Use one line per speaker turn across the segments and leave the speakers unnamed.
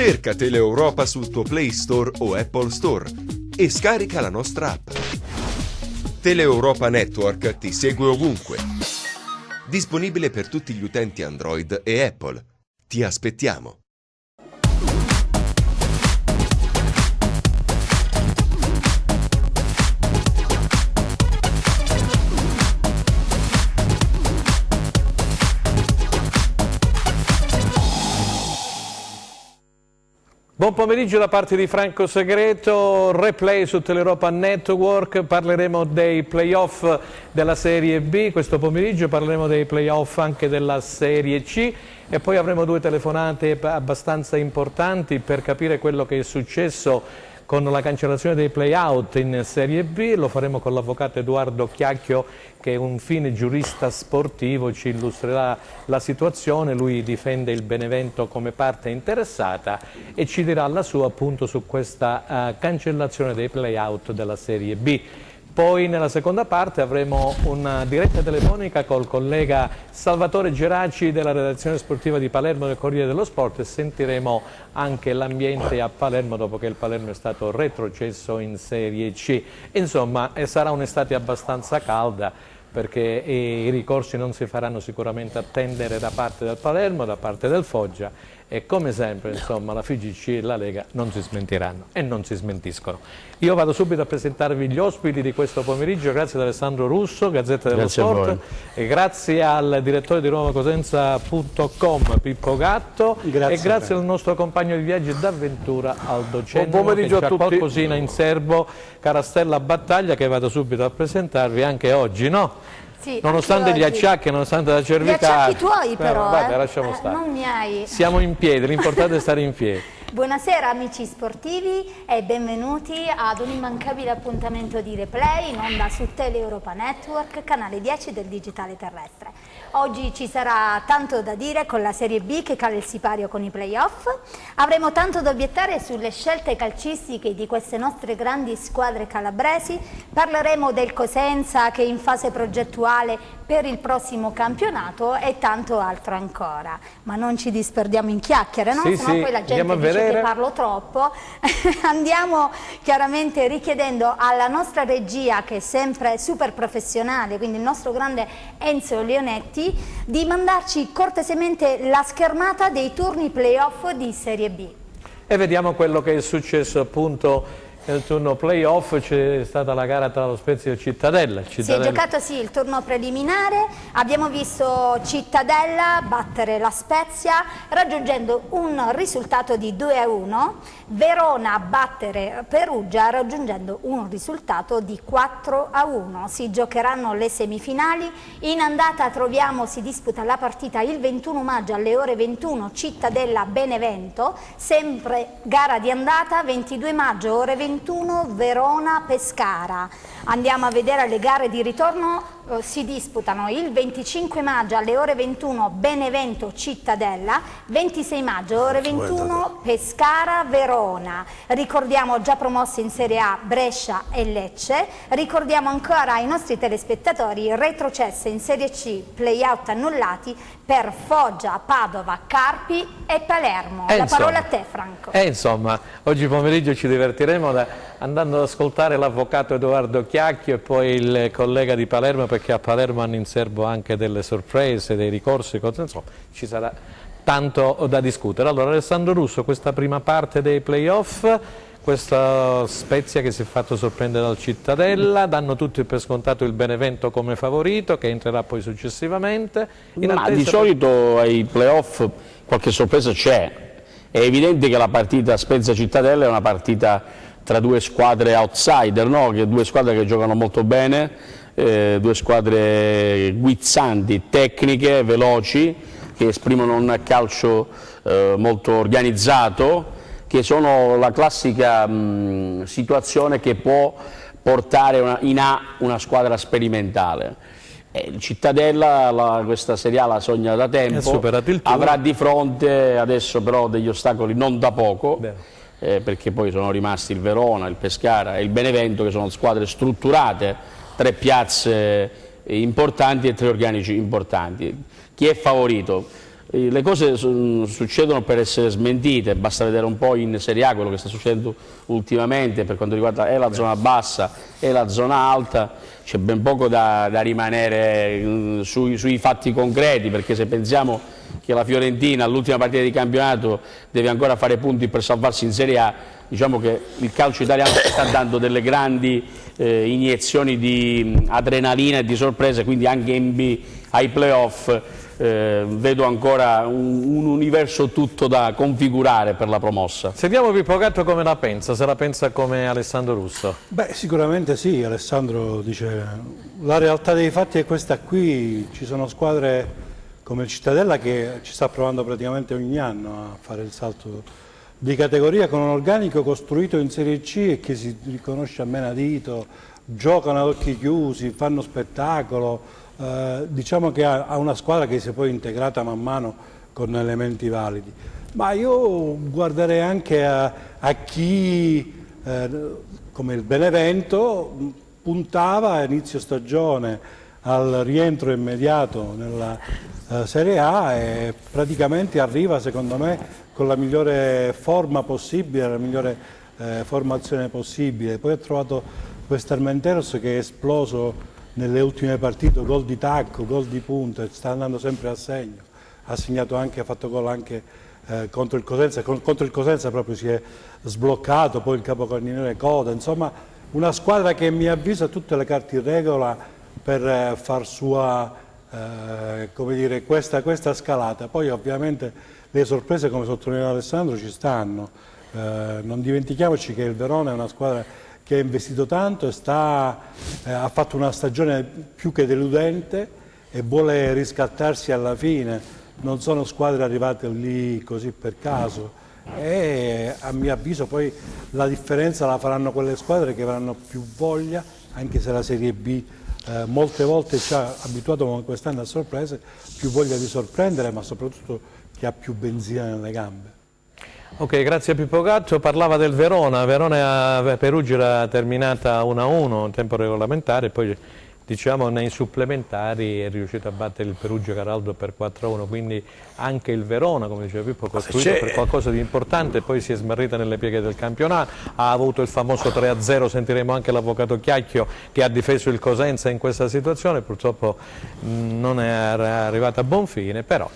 Cerca Teleeuropa sul tuo Play Store o Apple Store e scarica la nostra app. Teleeuropa Network ti segue ovunque. Disponibile per tutti gli utenti Android e Apple. Ti aspettiamo.
Buon pomeriggio da parte di Franco Segreto, replay su Teleeuropa Network, parleremo dei playoff della Serie B, questo pomeriggio parleremo dei playoff anche della Serie C e poi avremo due telefonate abbastanza importanti per capire quello che è successo con la cancellazione dei play-out in Serie B. Lo faremo con l'avvocato Edoardo Chiacchio, che è un fine giurista sportivo, ci illustrerà la situazione, lui difende il Benevento come parte interessata e ci dirà la sua appunto su questa cancellazione dei play-out della Serie B. Poi nella seconda parte avremo una diretta telefonica col collega Salvatore Geraci della redazione sportiva di Palermo del Corriere dello Sport e sentiremo anche l'ambiente a Palermo dopo che il Palermo è stato retrocesso in Serie C. Insomma, sarà un'estate abbastanza calda perché i ricorsi non si faranno sicuramente attendere da parte del Palermo, da parte del Foggia e come sempre insomma la FIGC e la Lega non si smentiranno e non si smentiscono. Io vado subito a presentarvi gli ospiti di questo pomeriggio, grazie ad Alessandro Russo, Gazzetta dello Sport, e grazie al direttore di RomaCosenza.com Pippo Gatto e grazie al nostro compagno di viaggi d'avventura Aldo Cenno. Buon pomeriggio a tutti. Qualcosina in serbo, Carastella Battaglia, che vado subito a presentarvi anche oggi, no?
Sì,
nonostante gli acciacchi, nonostante la cervicale.
Gli acciacchi tuoi però,
vabbè, lasciamo stare.
Non miei.
Siamo in piedi, l'importante è stare in piedi.
Buonasera amici sportivi e benvenuti ad un immancabile appuntamento di replay in onda su Teleeuropa Network, canale 10 del digitale terrestre. Oggi ci sarà tanto da dire con la Serie B che cala il sipario con i playoff, avremo tanto da obiettare sulle scelte calcistiche di queste nostre grandi squadre calabresi, parleremo del Cosenza che è in fase progettuale per il prossimo campionato e tanto altro ancora. Ma non ci disperdiamo in chiacchiere, no?
Sì,
Sennò poi la gente dice che parlo troppo. Andiamo chiaramente richiedendo alla nostra regia, che è sempre super professionale, quindi il nostro grande Enzo Leonetti, di mandarci cortesemente la schermata dei turni playoff di Serie B.
E vediamo quello che è successo appunto nel turno playoff. C'è stata la gara tra lo Spezia e il Cittadella.
Si è giocato il turno preliminare, abbiamo visto Cittadella battere la Spezia raggiungendo un risultato di 2-1, Verona battere Perugia raggiungendo un risultato di 4-1. Si giocheranno le semifinali, in andata si disputa la partita il 21 maggio alle ore 21 Cittadella-Benevento, sempre gara di andata, 22 maggio ore 21 Verona-Pescara. Andiamo a vedere le gare di ritorno, si disputano il 25 maggio alle ore 21 Benevento-Cittadella, 26 maggio ore 21 Pescara-Verona. Ricordiamo già promosse in Serie A Brescia e Lecce, ricordiamo ancora ai nostri telespettatori retrocesse in Serie C, play-out annullati per Foggia, Padova, Carpi e Palermo. La parola a te Franco.
Insomma, oggi pomeriggio ci divertiremo andando ad ascoltare l'avvocato Edoardo Chiacchio e poi il collega di Palermo, perché a Palermo hanno in serbo anche delle sorprese, dei ricorsi, insomma ci sarà tanto da discutere. Allora Alessandro Russo, questa prima parte dei playoff, questa Spezia che si è fatto sorprendere dal Cittadella, danno tutti per scontato il Benevento come favorito che entrerà poi successivamente.
Ma di solito ai playoff qualche sorpresa c'è, è evidente che la partita Spezia-Cittadella è una partita tra due squadre outsider, no? Due squadre che giocano molto bene, due squadre guizzanti, tecniche, veloci, che esprimono un calcio molto organizzato, che sono la classica situazione che può portare in A una squadra sperimentale. Il Cittadella questa Serie A la sogna da tempo, avrà di fronte adesso però degli ostacoli non da poco, perché poi sono rimasti il Verona, il Pescara e il Benevento, che sono squadre strutturate, 3 piazze importanti e 3 organici importanti. Chi è favorito? le cose succedono per essere smentite, basta vedere un po' in Serie A quello che sta succedendo ultimamente per quanto riguarda la zona bassa e la zona alta, c'è ben poco da rimanere sui fatti concreti, perché se pensiamo che la Fiorentina all'ultima partita di campionato deve ancora fare punti per salvarsi in Serie A, diciamo che il calcio italiano sta dando delle grandi iniezioni di adrenalina e di sorprese, quindi anche in B ai playoff vedo ancora un universo tutto da configurare per la promossa.
Sentiamo Pippo Gatto come la pensa, se la pensa come Alessandro Russo.
Beh, sicuramente sì, Alessandro dice la realtà dei fatti è questa qui, ci sono squadre come il Cittadella che ci sta provando praticamente ogni anno a fare il salto di categoria con un organico costruito in Serie C e che si riconosce a menadito, giocano ad occhi chiusi, fanno spettacolo. Diciamo che ha una squadra che si è poi integrata man mano con elementi validi, ma io guarderei anche a chi come il Benevento puntava a inizio stagione al rientro immediato nella Serie A e praticamente arriva secondo me con la migliore forma possibile, la migliore formazione possibile. Poi ha trovato questo Armenteros che è esploso nelle ultime partite, gol di tacco, gol di punta, sta andando sempre a segno, ha segnato anche, ha fatto gol anche contro il Cosenza, contro il Cosenza proprio si è sbloccato, poi il capocannoniere Coda, insomma una squadra che mi avvisa tutte le carte in regola per far sua come dire, questa scalata. Poi ovviamente le sorprese, come sottolineava Alessandro, ci stanno, non dimentichiamoci che il Verona è una squadra che ha investito tanto e ha fatto una stagione più che deludente e vuole riscattarsi alla fine, non sono squadre arrivate lì così per caso e a mio avviso poi la differenza la faranno quelle squadre che avranno più voglia, anche se la Serie B molte volte ci ha abituato come quest'anno a sorprese, più voglia di sorprendere ma soprattutto che ha più benzina nelle gambe.
Ok, grazie a Pippo Gatto. Parlava del Verona, Perugia era terminata 1-1 in tempo regolamentare, poi diciamo nei supplementari è riuscito a battere il Perugia Caraldo per 4-1, quindi anche il Verona, come diceva Pippo, ha costruito per qualcosa di importante, poi si è smarrita nelle pieghe del campionato, ha avuto il famoso 3-0, sentiremo anche l'avvocato Chiacchio che ha difeso il Cosenza in questa situazione, purtroppo non è arrivata a buon fine, però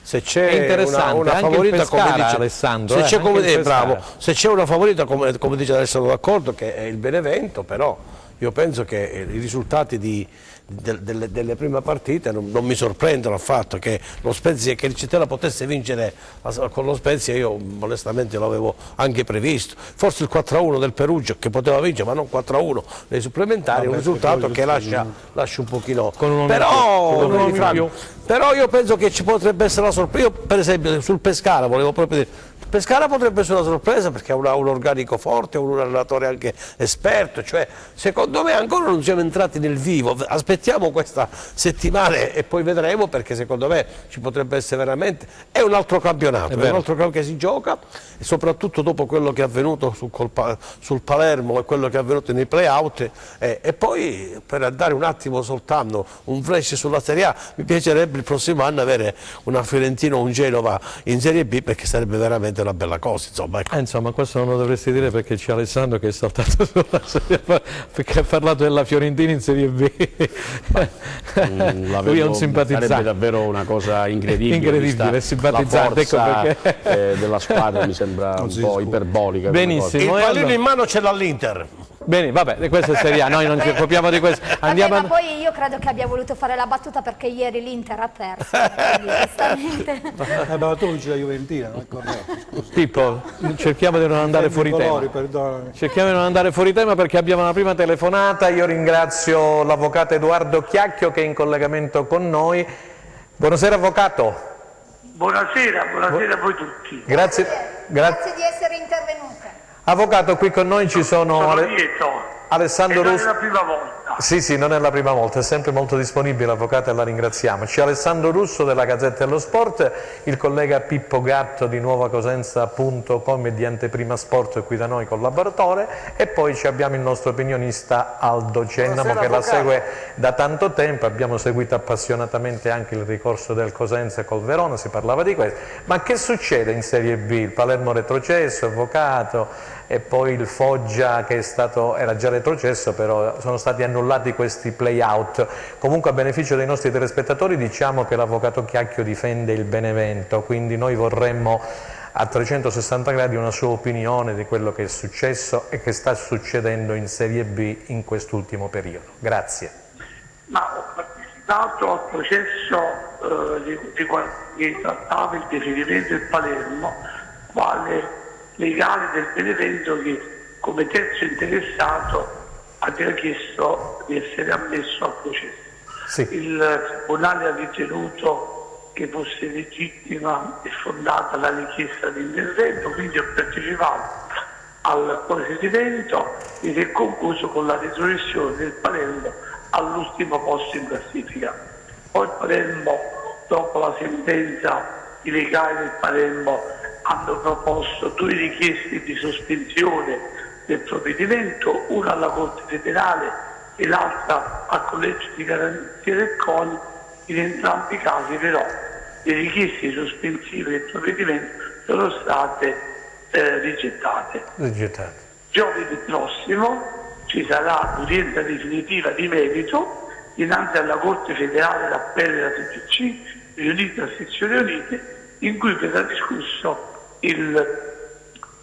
se c'è
è interessante
una
anche
favorita,
il Pescara,
come dice
Alessandro,
se c'è una favorita come dice adesso, sono d'accordo che è il Benevento, però io penso che i risultati delle prime partite non mi sorprendono affatto, che lo Spezia, che il Cittadella potesse vincere con lo Spezia, io onestamente l'avevo anche previsto, forse il 4-1 del Perugia che poteva vincere, ma non 4-1 nei supplementari, è un risultato che lascia un pochino, però io penso che ci potrebbe essere la sorpresa. Io per esempio sul Pescara volevo proprio dire, Pescara potrebbe essere una sorpresa perché ha un organico forte, un allenatore anche esperto, cioè secondo me ancora non siamo entrati nel vivo, aspettiamo questa settimana e poi vedremo, perché secondo me ci potrebbe essere veramente, è un altro campionato, è un altro campionato che si gioca e soprattutto dopo quello che è avvenuto sul Palermo e quello che è avvenuto nei play-out e poi per andare un attimo soltanto un flash sulla Serie A, mi piacerebbe il prossimo anno avere una Fiorentina o un Genova in Serie B, perché sarebbe veramente una bella cosa, insomma, ecco.
Insomma, questo non lo dovresti dire perché c'è Alessandro che è saltato sulla Serie B, perché ha parlato della Fiorentina in Serie B. Lui è un simpatizzante.
Sarebbe davvero una cosa incredibile,
simpatizzante,
ecco perché della squadra mi sembra un po' iperbolica.
Benissimo.
Il pallino in mano ce l'ha l'Inter.
Bene, vabbè, questa è Serie A, noi non ci occupiamo di questo. Andiamo
ma poi io credo che abbia voluto fare la battuta perché ieri l'Inter ha perso, quindi giustamente.
Ma tu dici la Juventina, non è corretto.
Pippo, cerchiamo di non andare fuori tema. Cerchiamo di non andare fuori tema perché abbiamo una prima telefonata. Io ringrazio l'avvocato Edoardo Chiacchio che è in collegamento con noi. Buonasera avvocato.
Buonasera a voi tutti.
Grazie
di essere intervenuta.
Avvocato, qui con noi ci sono Alessandro Russo.
È la prima volta.
volta.
Sì, non è la prima volta, è sempre molto disponibile l'avvocato e la ringraziamo. C'è Alessandro Russo della Gazzetta dello Sport, il collega Pippo Gatto di nuovacosenza.com e di Anteprima Sport qui da noi collaboratore, e poi abbiamo il nostro opinionista Aldo Cennamo che la segue da tanto tempo. Abbiamo seguito appassionatamente anche il ricorso del Cosenza col Verona, si parlava di questo. Ma che succede in Serie B? Il Palermo retrocesso, avvocato, e poi il Foggia che era già retrocesso, però sono stati annullati questi play-out. Comunque, a beneficio dei nostri telespettatori, diciamo che l'avvocato Chiacchio difende il Benevento, quindi noi vorremmo a 360 gradi una sua opinione di quello che è successo e che sta succedendo in Serie B in quest'ultimo periodo. Grazie.
Ma ho partecipato al processo che trattava il definimento del Palermo quale legale del Benevento, che come terzo interessato aveva chiesto di essere ammesso al processo.
Sì.
Il Tribunale ha ritenuto che fosse legittima e fondata la richiesta di intervento, quindi ho partecipato al procedimento ed è concluso con la retrocessione del Palermo all'ultimo posto in classifica. Poi il Palermo, dopo la sentenza, i legali del Palermo hanno proposto 2 richieste di sospensione del provvedimento, una alla Corte federale e l'altra al Collegio di Garanzia del CONI. In entrambi i casi però le richieste sospensive del provvedimento sono state rigettate. Giovedì prossimo ci sarà l'udienza definitiva di merito dinanzi alla Corte federale d'appello della TGC riunita a sezioni unite, in cui verrà discusso il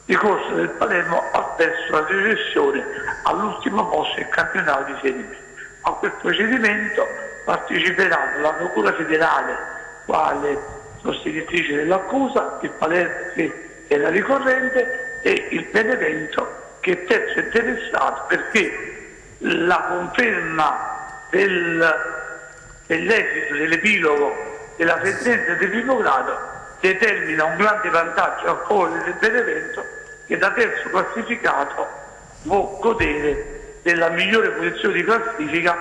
ricorso del Palermo verso la regressione all'ultimo posto del campionato di Serie B. A quel procedimento parteciperanno la Procura federale quale sostenitrice dell'accusa, il Palermo che è la ricorrente e il Benevento che è terzo interessato, perché la conferma dell'esito dell'epilogo della sentenza del primo grado determina un grande vantaggio a favore del Benevento, che da terzo classificato può godere della migliore posizione di classifica,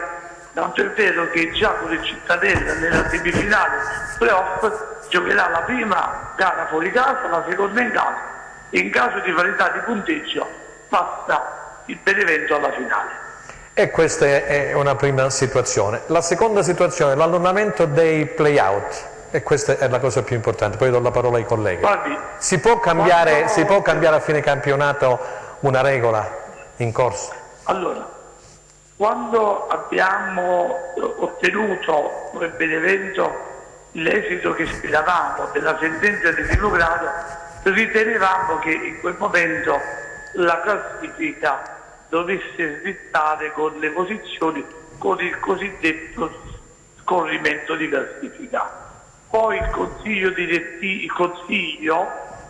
tanto è vero che già con il Cittadella nella semifinale playoff giocherà la prima gara fuori casa, la seconda in casa, e in caso di parità di punteggio passa il Benevento alla finale.
E questa è una prima situazione. La seconda situazione è l'annullamento dei play-out. E questa è la cosa più importante, poi do la parola ai colleghi.
Guardi,
si può cambiare a fine campionato una regola in corso?
Allora, quando abbiamo ottenuto come Benevento l'esito che speravamo della sentenza di primo grado, ritenevamo che in quel momento la classifica dovesse slittare con le posizioni, con il cosiddetto scorrimento di classifica. Poi il consiglio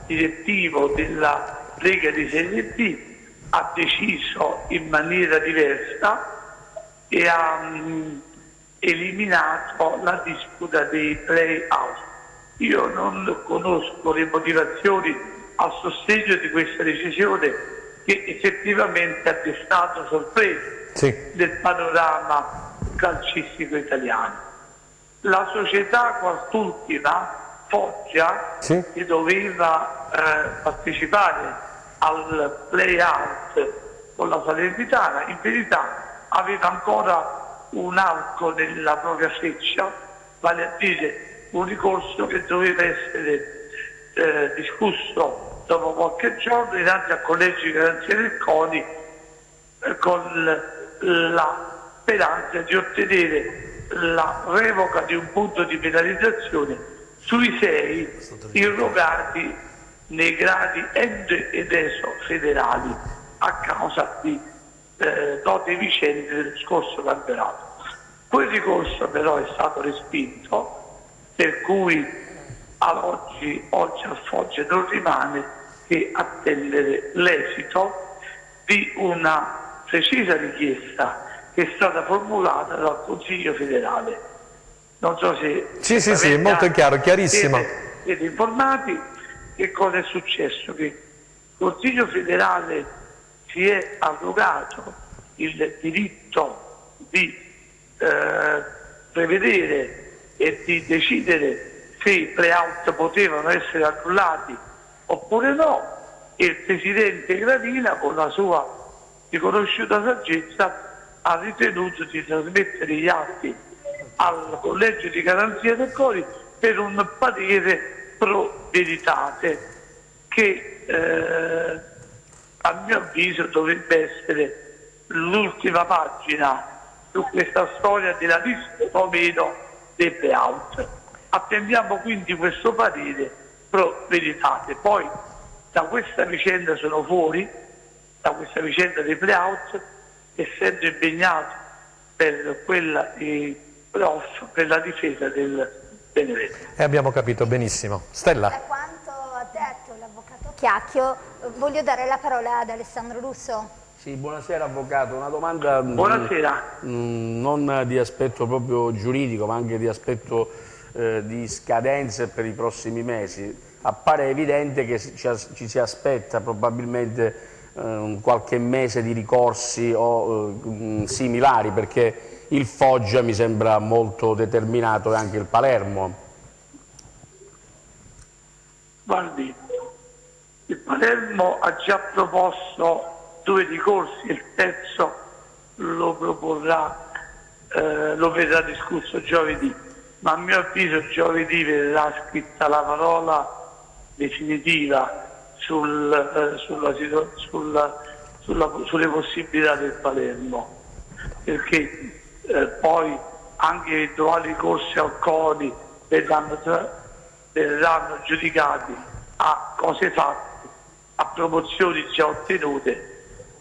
direttivo della Lega di Serie B ha deciso in maniera diversa e ha eliminato la disputa dei play-out. Io non conosco le motivazioni a sostegno di questa decisione, che effettivamente ha destato sorprese nel panorama calcistico italiano. La società quest'ultima, Foggia, che doveva partecipare al play-out con la Salernitana, in verità aveva ancora un arco nella propria freccia, vale a dire un ricorso che doveva essere discusso dopo qualche giorno dinanzi al Collegio di Garanzia del CONI, con la speranza di ottenere la revoca di un punto di penalizzazione sui 6 irrogati nei gradi End ed ESO federali a causa di note vicende dello scorso campionato. Quel ricorso però è stato respinto, per cui oggi al Foggia non rimane che attendere l'esito di una precisa richiesta che è stata formulata dal Consiglio federale. Non so se...
Sì, molto chiaro, chiarissimo.
Siete informati che cosa è successo? Che il Consiglio federale si è arrogato il diritto di prevedere e di decidere se i play-out potevano essere annullati oppure no, e il presidente Gravina, con la sua riconosciuta saggezza, ha ritenuto di trasmettere gli atti al collegio di garanzia del CONI per un parere pro veritate che a mio avviso dovrebbe essere l'ultima pagina su questa storia della rischio o meno dei play-out. Attendiamo quindi questo parere pro veritate. Poi da questa vicenda sono fuori, da questa vicenda dei play-out, essendo impegnato per quella di playoff, per la difesa del Benevento.
E abbiamo capito benissimo. Stella.
Da quanto ha detto l'avvocato Chiacchio, voglio dare la parola ad Alessandro Russo.
Sì, buonasera avvocato, una domanda non di aspetto proprio giuridico ma anche di aspetto di scadenze per i prossimi mesi. Appare evidente che ci si aspetta probabilmente qualche mese di ricorsi o similari, perché il Foggia mi sembra molto determinato e anche il Palermo.
Guardi, il Palermo ha già proposto 2 ricorsi, il terzo lo proporrà, lo verrà discusso giovedì, ma a mio avviso giovedì verrà scritta la parola definitiva sulle possibilità del Palermo, perché poi anche eventuali ricorsi al CONI verranno giudicati a cose fatte, a promozioni già ottenute,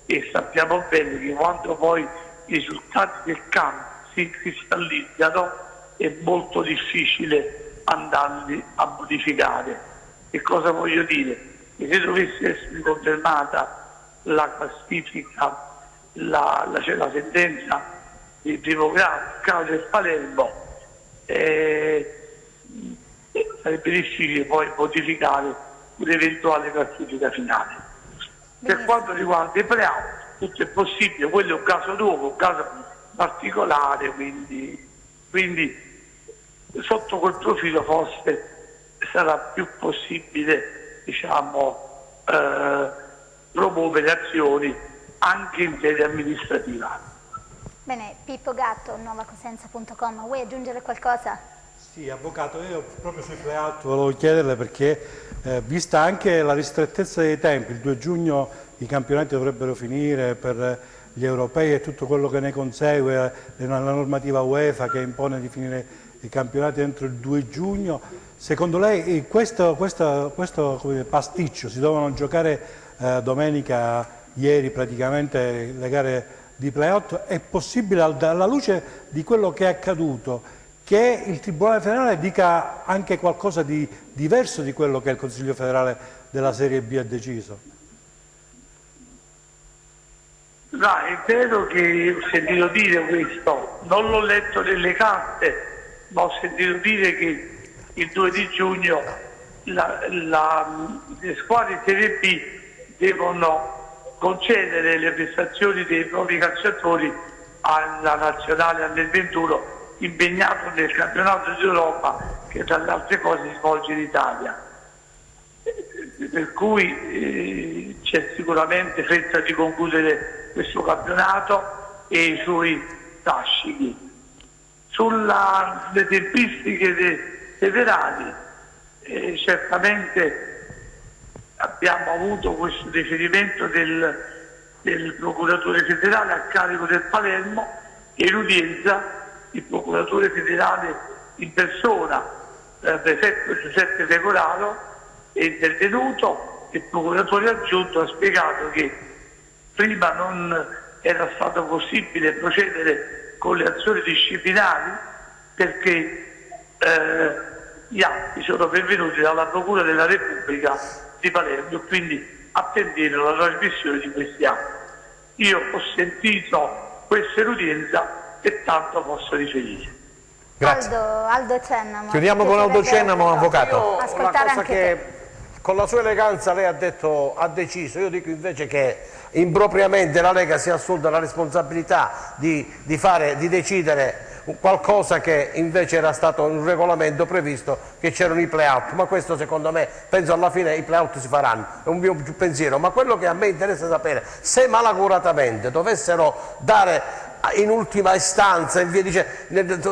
e sappiamo bene che quando poi i risultati del campo si cristallizzano è molto difficile andarli a modificare. Che cosa voglio dire? Che se dovesse essere confermata la classifica, la sentenza di primo grado, il caso del Palermo, sarebbe difficile poi modificare un'eventuale classifica finale. Per quanto riguarda i play-out, tutto è possibile, quello è un caso nuovo, un caso particolare, quindi sotto quel profilo forse sarà più possibile, diciamo, promuovere azioni anche in sede amministrativa.
Bene, Pippo Gatto, nuovacosenza.com, vuoi aggiungere qualcosa?
Sì, avvocato, io proprio sui play-out volevo chiederle perché, vista anche la ristrettezza dei tempi, il 2 giugno i campionati dovrebbero finire per gli europei e tutto quello che ne consegue, la normativa UEFA che impone di finire i campionati entro il 2 giugno, secondo lei questo pasticcio, si dovevano giocare domenica, ieri praticamente le gare di play-out, è possibile alla luce di quello che è accaduto che il Tribunale federale dica anche qualcosa di diverso di quello che il Consiglio federale della Serie B ha deciso?
No, è vero che ho sentito dire questo, non l'ho letto nelle carte, ma ho sentito dire che il 2 di giugno le squadre Serie B devono concedere le prestazioni dei propri calciatori alla nazionale Under 21 impegnato nel campionato d'Europa che tra le altre cose si svolge in Italia, per cui c'è sicuramente fretta di concludere questo campionato e i suoi strascichi. Sulle tempistiche federali certamente abbiamo avuto questo deferimento del procuratore federale a carico del Palermo e l'udienza. Il procuratore federale in persona, prefetto Giuseppe Pecoraro, è intervenuto. Il procuratore aggiunto ha spiegato che prima non era stato possibile procedere con le azioni disciplinari perché gli atti sono pervenuti dalla Procura della Repubblica di Palermo e quindi attendendo la trasmissione di questi atti. Io ho sentito questa l'udienza e tanto posso riferire.
Grazie.
Aldo Cennamo.
Chiudiamo con Aldo Cennamo, avvocato.
Ascoltare anche te.
con la sua eleganza lei ha deciso, io dico invece che impropriamente la Lega si è assunta la responsabilità di decidere qualcosa che invece era stato un regolamento previsto, che c'erano i play-out, ma questo secondo me, penso alla fine i play-out si faranno, è un mio pensiero, ma quello che a me interessa sapere, se malacuratamente dovessero dare in ultima istanza, in via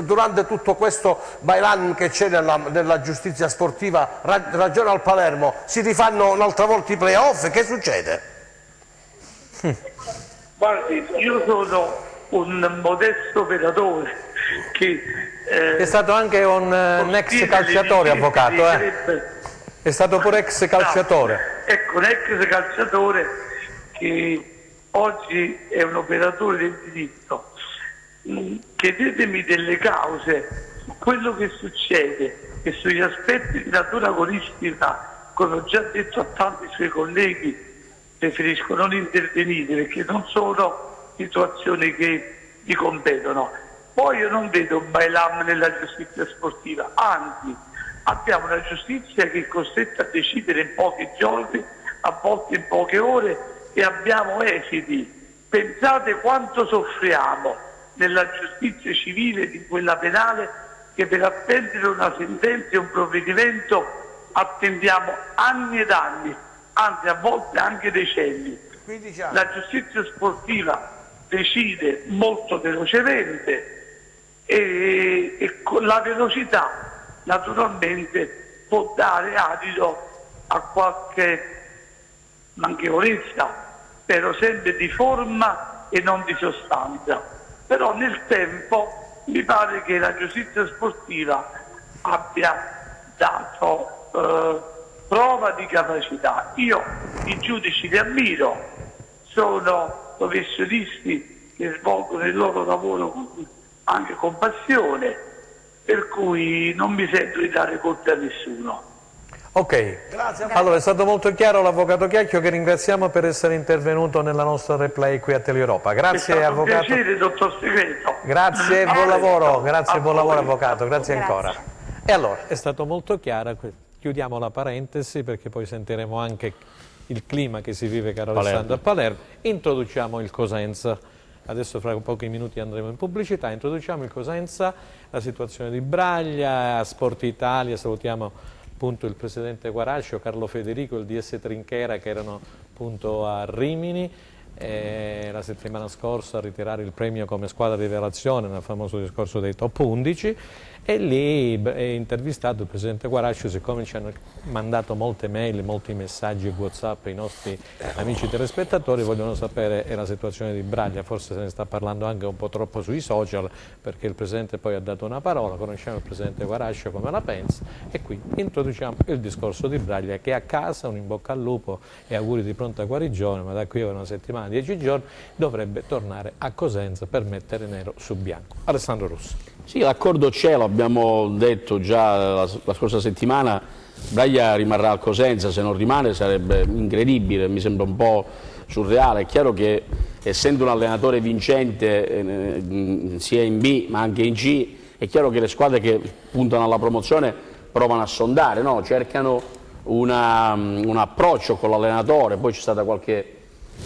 durante tutto questo bailan che c'è nella giustizia sportiva, ragione al Palermo, si rifanno un'altra volta i play-off, che succede?
Guardi, io sono un modesto operatore che
è stato anche un ex calciatore, avvocato, è stato pure ex calciatore.
Ecco, un ex calciatore che oggi è un operatore del diritto. Chiedetemi delle cause su quello che succede e sugli aspetti di natura agonistica, come ho già detto a tanti suoi colleghi, preferisco non intervenire perché non sono situazioni che mi competono. Poi io non vedo un bailam nella giustizia sportiva, anzi abbiamo una giustizia che è costretta a decidere in pochi giorni, a volte in poche ore, e abbiamo esiti. Pensate quanto soffriamo nella giustizia civile e di quella penale, che per attendere una sentenza e un provvedimento attendiamo anni ed anni, anzi a volte anche decenni.
15 anni.
La giustizia sportiva decide molto velocemente e con la velocità naturalmente può dare adito a qualche manchevolezza, però sempre di forma e non di sostanza. Però nel tempo mi pare che la giustizia sportiva abbia dato prova di capacità. Io i giudici li ammiro, sono professionisti che svolgono il loro lavoro anche con passione, per cui non mi sento di dare colpe a nessuno.
Ok, allora è stato molto chiaro l'avvocato Chiacchio, che ringraziamo per essere intervenuto nella nostra replay qui a Teleeuropa. Grazie avvocato.
È stato un piacere, dottor Segreto.
Grazie, buon lavoro, grazie, buon lavoro avvocato, grazie ancora. E allora, è stato molto chiaro, chiudiamo la parentesi perché poi sentiremo anche il clima che si vive, caro Alessandro, a Palermo. Introduciamo il Cosenza. Adesso fra pochi minuti andremo in pubblicità, introduciamo il Cosenza, la situazione di Braglia, Sport Italia, salutiamo appunto il presidente Guarascio, Carlo Federico, il DS Trinchera che erano appunto a Rimini la settimana scorsa a ritirare il premio come squadra di rivelazione nel famoso discorso dei top 11, e lì è intervistato il presidente Guarascio. Siccome ci hanno mandato molte mail, molti messaggi WhatsApp i nostri amici telespettatori, vogliono sapere la situazione di Braglia, forse se ne sta parlando anche un po' troppo sui social, perché il presidente poi ha dato una parola, conosciamo il presidente Guarascio come la pensa, e qui introduciamo il discorso di Braglia, che a casa, un in bocca al lupo e auguri di pronta guarigione, ma da qui a una settimana, 10 giorni, dovrebbe tornare a Cosenza per mettere nero su bianco. Alessandro Russo.
Sì, l'accordo c'è, lo abbiamo detto già la scorsa settimana. Braglia rimarrà al Cosenza, se non rimane sarebbe incredibile, mi sembra un po' surreale. È chiaro che essendo un allenatore vincente sia in B ma anche in C, è chiaro che le squadre che puntano alla promozione provano a sondare, no? Cercano un approccio con l'allenatore. Poi c'è stata qualche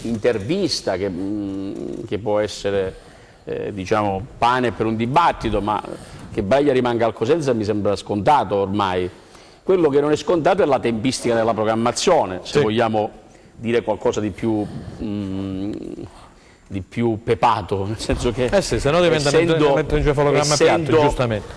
intervista che può essere diciamo pane per un dibattito, ma che Braglia rimanga al Cosenza mi sembra scontato ormai. Quello che non è scontato è la tempistica della programmazione, se vogliamo dire qualcosa di più pepato, nel senso che
sì, se no diventa un encefalogramma piatto, giustamente.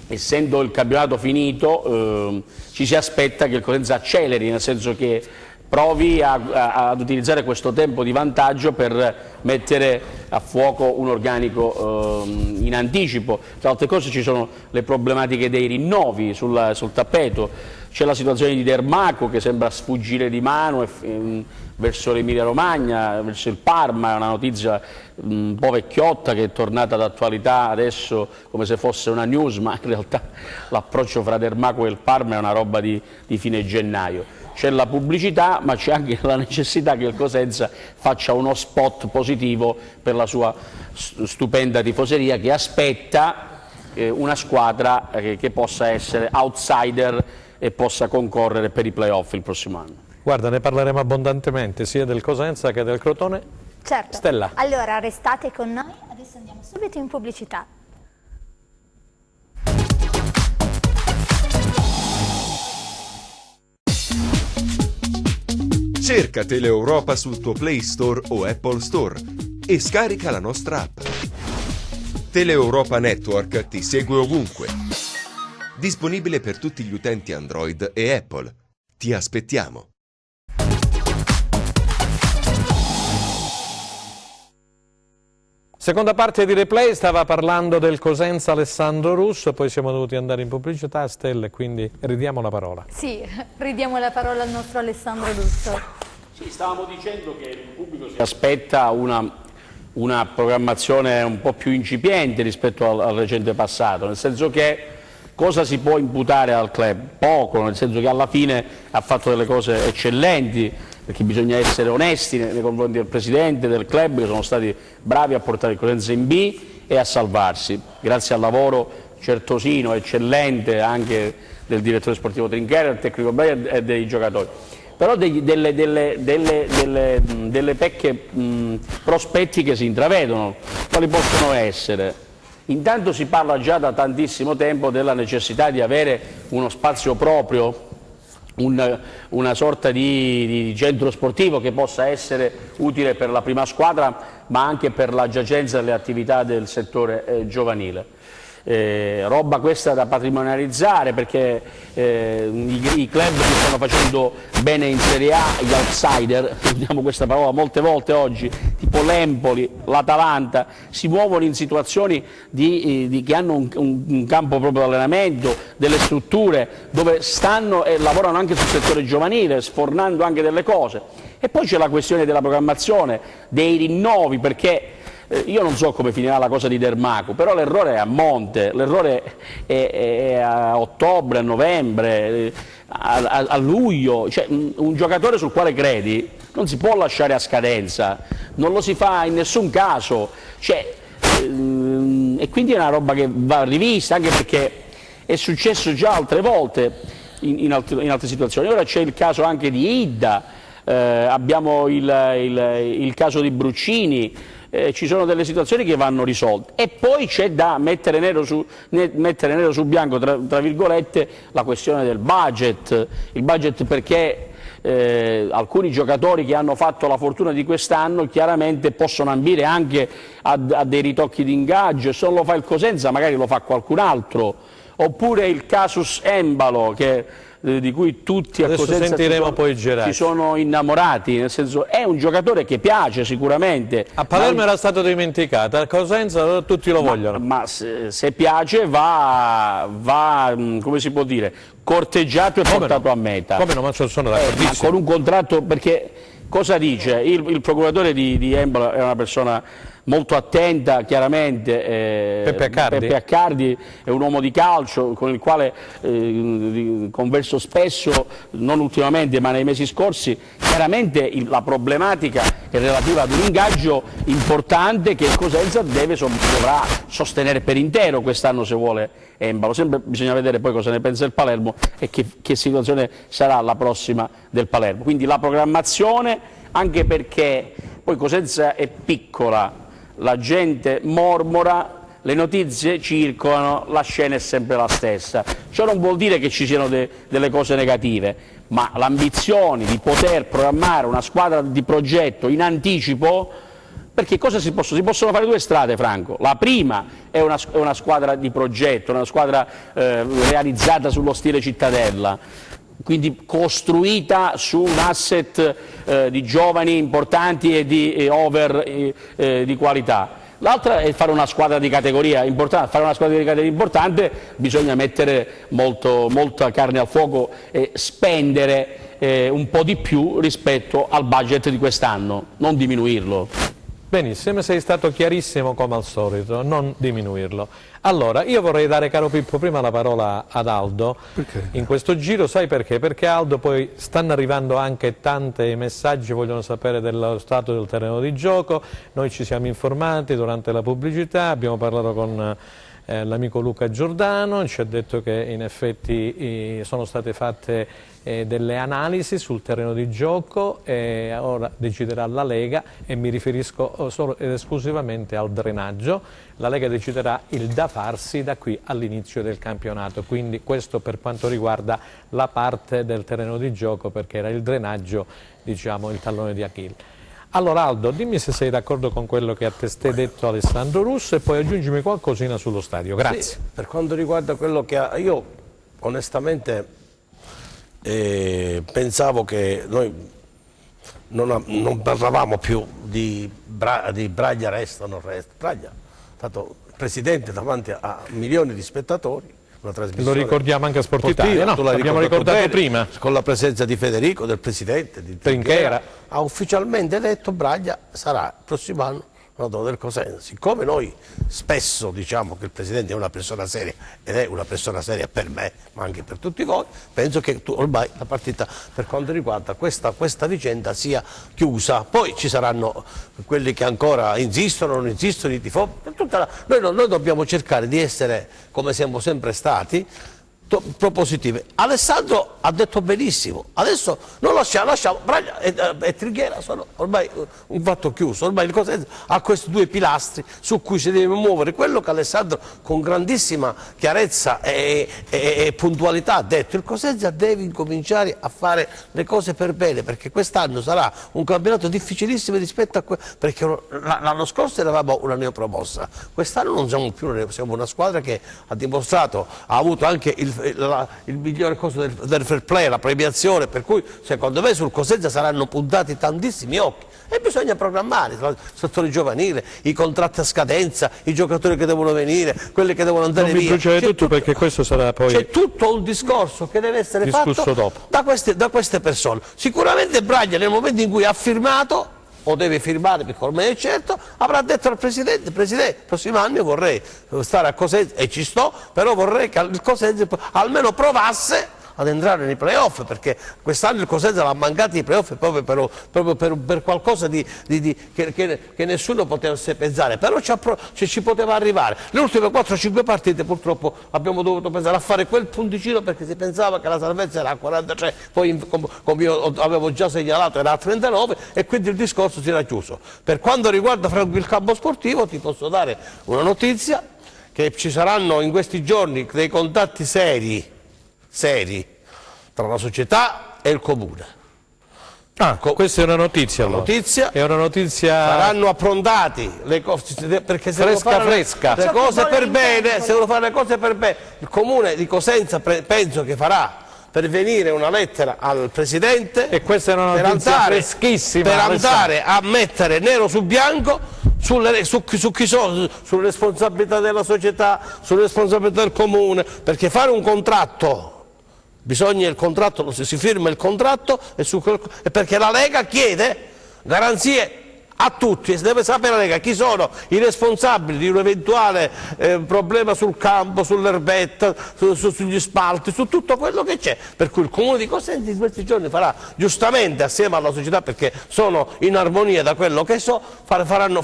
Essendo il campionato finito, ci si aspetta che il Cosenza acceleri, nel senso che provi ad utilizzare questo tempo di vantaggio per mettere a fuoco un organico in anticipo. Tra altre cose ci sono le problematiche dei rinnovi sul tappeto, c'è la situazione di Dermaco che sembra sfuggire di mano verso l'Emilia Romagna, verso il Parma. È una notizia un po' vecchiotta che è tornata d'attualità adesso come se fosse una news, ma in realtà l'approccio fra Dermaco e il Parma è una roba di fine gennaio. C'è la pubblicità, ma c'è anche la necessità che il Cosenza faccia uno spot positivo per la sua stupenda tifoseria, che aspetta una squadra che possa essere outsider e possa concorrere per i playoff il prossimo anno.
Guarda, ne parleremo abbondantemente sia del Cosenza che del Crotone.
Certo.
Stella.
Allora restate con noi, adesso andiamo subito in pubblicità.
Cerca Teleeuropa sul tuo Play Store o Apple Store e scarica la nostra app. Teleeuropa Network ti segue ovunque. Disponibile per tutti gli utenti Android e Apple. Ti aspettiamo.
Seconda parte di Replay, stava parlando del Cosenza Alessandro Russo, poi siamo dovuti andare in pubblicità a Stelle, quindi ridiamo la parola.
Sì, ridiamo la parola al nostro Alessandro Russo.
Sì, stavamo dicendo che il pubblico si aspetta una programmazione un po' più incipiente rispetto al recente passato, nel senso che cosa si può imputare al club? Poco, nel senso che alla fine ha fatto delle cose eccellenti, perché bisogna essere onesti nei confronti del presidente del club, che sono stati bravi a portare il Cosenza in B e a salvarsi, grazie al lavoro certosino, eccellente anche del direttore sportivo Trinchero, del tecnico Breyer e dei giocatori. Però delle pecche prospettiche si intravedono. Quali possono essere? Intanto si parla già da tantissimo tempo della necessità di avere uno spazio proprio, una sorta di centro sportivo che possa essere utile per la prima squadra, ma anche per la giacenza delle attività del settore giovanile. Roba questa da patrimonializzare, perché i club che stanno facendo bene in Serie A, gli outsider, usiamo questa parola molte volte oggi, tipo l'Empoli, l'Atalanta, si muovono in situazioni che hanno un campo proprio di allenamento, delle strutture dove stanno e lavorano anche sul settore giovanile, sfornando anche delle cose. E poi c'è la questione della programmazione, dei rinnovi, perché io non so come finirà la cosa di Dermaco, però l'errore è a monte, l'errore è a ottobre, a novembre, a luglio, cioè un giocatore sul quale credi non si può lasciare a scadenza, non lo si fa in nessun caso, cioè, e quindi è una roba che va rivista, anche perché è successo già altre volte in altre situazioni. Ora c'è il caso anche di Idda, abbiamo il caso di Bruccini. Ci sono delle situazioni che vanno risolte e poi c'è da mettere nero su bianco, tra virgolette, la questione del budget, il budget, perché alcuni giocatori che hanno fatto la fortuna di quest'anno chiaramente possono ambire anche a dei ritocchi di ingaggio, e se non lo fa il Cosenza magari lo fa qualcun altro, oppure il casus Embalo, di cui tutti a Cosenza si sono innamorati, nel senso è un giocatore che piace sicuramente.
A Palermo era stato dimenticato, a Cosenza tutti lo vogliono.
Ma se piace va, come si può dire, corteggiato e portato a meta.
Come no, ma sono d'accordissimo.
Ma con un contratto, perché cosa dice? Il procuratore di Embalo è una persona molto attenta, chiaramente. Peppe Accardi è un uomo di calcio con il quale converso spesso, non ultimamente ma nei mesi scorsi. Chiaramente la problematica è relativa ad un ingaggio importante che il Cosenza dovrà sostenere per intero quest'anno se vuole Embalo. Sempre bisogna vedere poi cosa ne pensa il Palermo e che situazione sarà la prossima del Palermo. Quindi la programmazione, anche perché poi Cosenza è piccola, la gente mormora, le notizie circolano, la scena è sempre la stessa. Ciò non vuol dire che ci siano delle cose negative, ma l'ambizione di poter programmare una squadra di progetto in anticipo, perché cosa si possono fare due strade, Franco. La prima è una squadra di progetto, una squadra realizzata sullo stile Cittadella, quindi costruita su un asset di giovani importanti e di di qualità. L'altra è fare una squadra di categoria importante. Fare una squadra di categoria importante bisogna mettere molta carne al fuoco e spendere un po' di più rispetto al budget di quest'anno, non diminuirlo.
Benissimo, sei stato chiarissimo come al solito, non diminuirlo. Allora, io vorrei dare, caro Pippo, prima la parola ad Aldo.
Perché?
In questo giro, sai perché? Perché Aldo, poi stanno arrivando anche tanti messaggi, vogliono sapere dello stato del terreno di gioco, noi ci siamo informati durante la pubblicità, abbiamo parlato con l'amico Luca Giordano, ci ha detto che in effetti sono state fatte delle analisi sul terreno di gioco e ora deciderà la Lega, e mi riferisco solo ed esclusivamente al drenaggio. La Lega deciderà il da farsi da qui all'inizio del campionato, quindi questo per quanto riguarda la parte del terreno di gioco, perché era il drenaggio, diciamo, il tallone di Achille. Allora Aldo, dimmi se sei d'accordo con quello che ha testé detto Alessandro Russo e poi aggiungimi qualcosina sullo stadio. Grazie.
Sì, per quanto riguarda quello che io onestamente pensavo che noi non parlavamo più di Braglia resta o non resta. Braglia è stato presidente davanti a milioni di spettatori.
Lo ricordiamo anche a Sport Italia, no? L'abbiamo ricordato
bene,
prima.
con la presenza di Federico, del presidente, di
Trinchera.
Ha ufficialmente detto Braglia sarà il prossimo anno allenatore del Cosenza. Siccome noi spesso diciamo che il presidente è una persona seria, ed è una persona seria per me, ma anche per tutti voi, penso che ormai la partita per quanto riguarda questa vicenda sia chiusa. Poi ci saranno quelli che ancora insistono, non insistono, i tifosi. Noi dobbiamo cercare di essere, come siamo sempre stati, propositive. Alessandro ha detto benissimo, adesso non lasciamo Braglia e Trinchera sono ormai un fatto chiuso, ormai il Cosenza ha questi due pilastri su cui si deve muovere. Quello che Alessandro con grandissima chiarezza e puntualità ha detto: il Cosenza deve incominciare a fare le cose per bene, perché quest'anno sarà un campionato difficilissimo rispetto a perché l'anno scorso eravamo una neopromossa, quest'anno non siamo più siamo una squadra che ha dimostrato, ha avuto anche il migliore costo del fair play, la premiazione, per cui secondo me sul Cosenza saranno puntati tantissimi occhi e bisogna programmare il settore giovanile, i contratti a scadenza, i giocatori che devono venire, quelli che devono andare via.
Non vi bruciare tutto perché questo sarà poi
c'è tutto un discorso che deve essere fatto dopo da queste persone. Sicuramente Braglia nel momento in cui ha firmato, o deve firmare perché ormai è certo, avrà detto al Presidente: Presidente, il prossimo anno io vorrei stare a Cosenza, e ci sto, però vorrei che il Cosenza almeno provasse ad entrare nei playoff, perché quest'anno il Cosenza l'ha mancati i playoff proprio per qualcosa che nessuno potesse pensare, però ci poteva arrivare. Le ultime 4-5 partite purtroppo abbiamo dovuto pensare a fare quel punticino, perché si pensava che la salvezza era a 43, poi come io avevo già segnalato era a 39, e quindi il discorso si era chiuso. Per quanto riguarda il campo sportivo ti posso dare una notizia, che ci saranno in questi giorni dei contatti seri tra la società e il comune.
Questa è una notizia, allora. È una notizia.
Saranno approntati le cose, perché se
fresca.
Le cose per bene, se devono fare le cose per bene, il comune di Cosenza penso che farà pervenire una lettera al Presidente,
e questa è una notizia freschissima,
per andare a mettere nero su bianco sulle responsabilità della società, sulle responsabilità del comune, perché fare un contratto, bisogna il contratto, si firma il contratto, e perché la Lega chiede garanzie a tutti, e deve sapere la Lega chi sono i responsabili di un eventuale problema sul campo, sull'erbetta, sugli spalti, su tutto quello che c'è. Per cui il comune di Cosenza in questi giorni farà giustamente, assieme alla società, perché sono in armonia da quello che so, faranno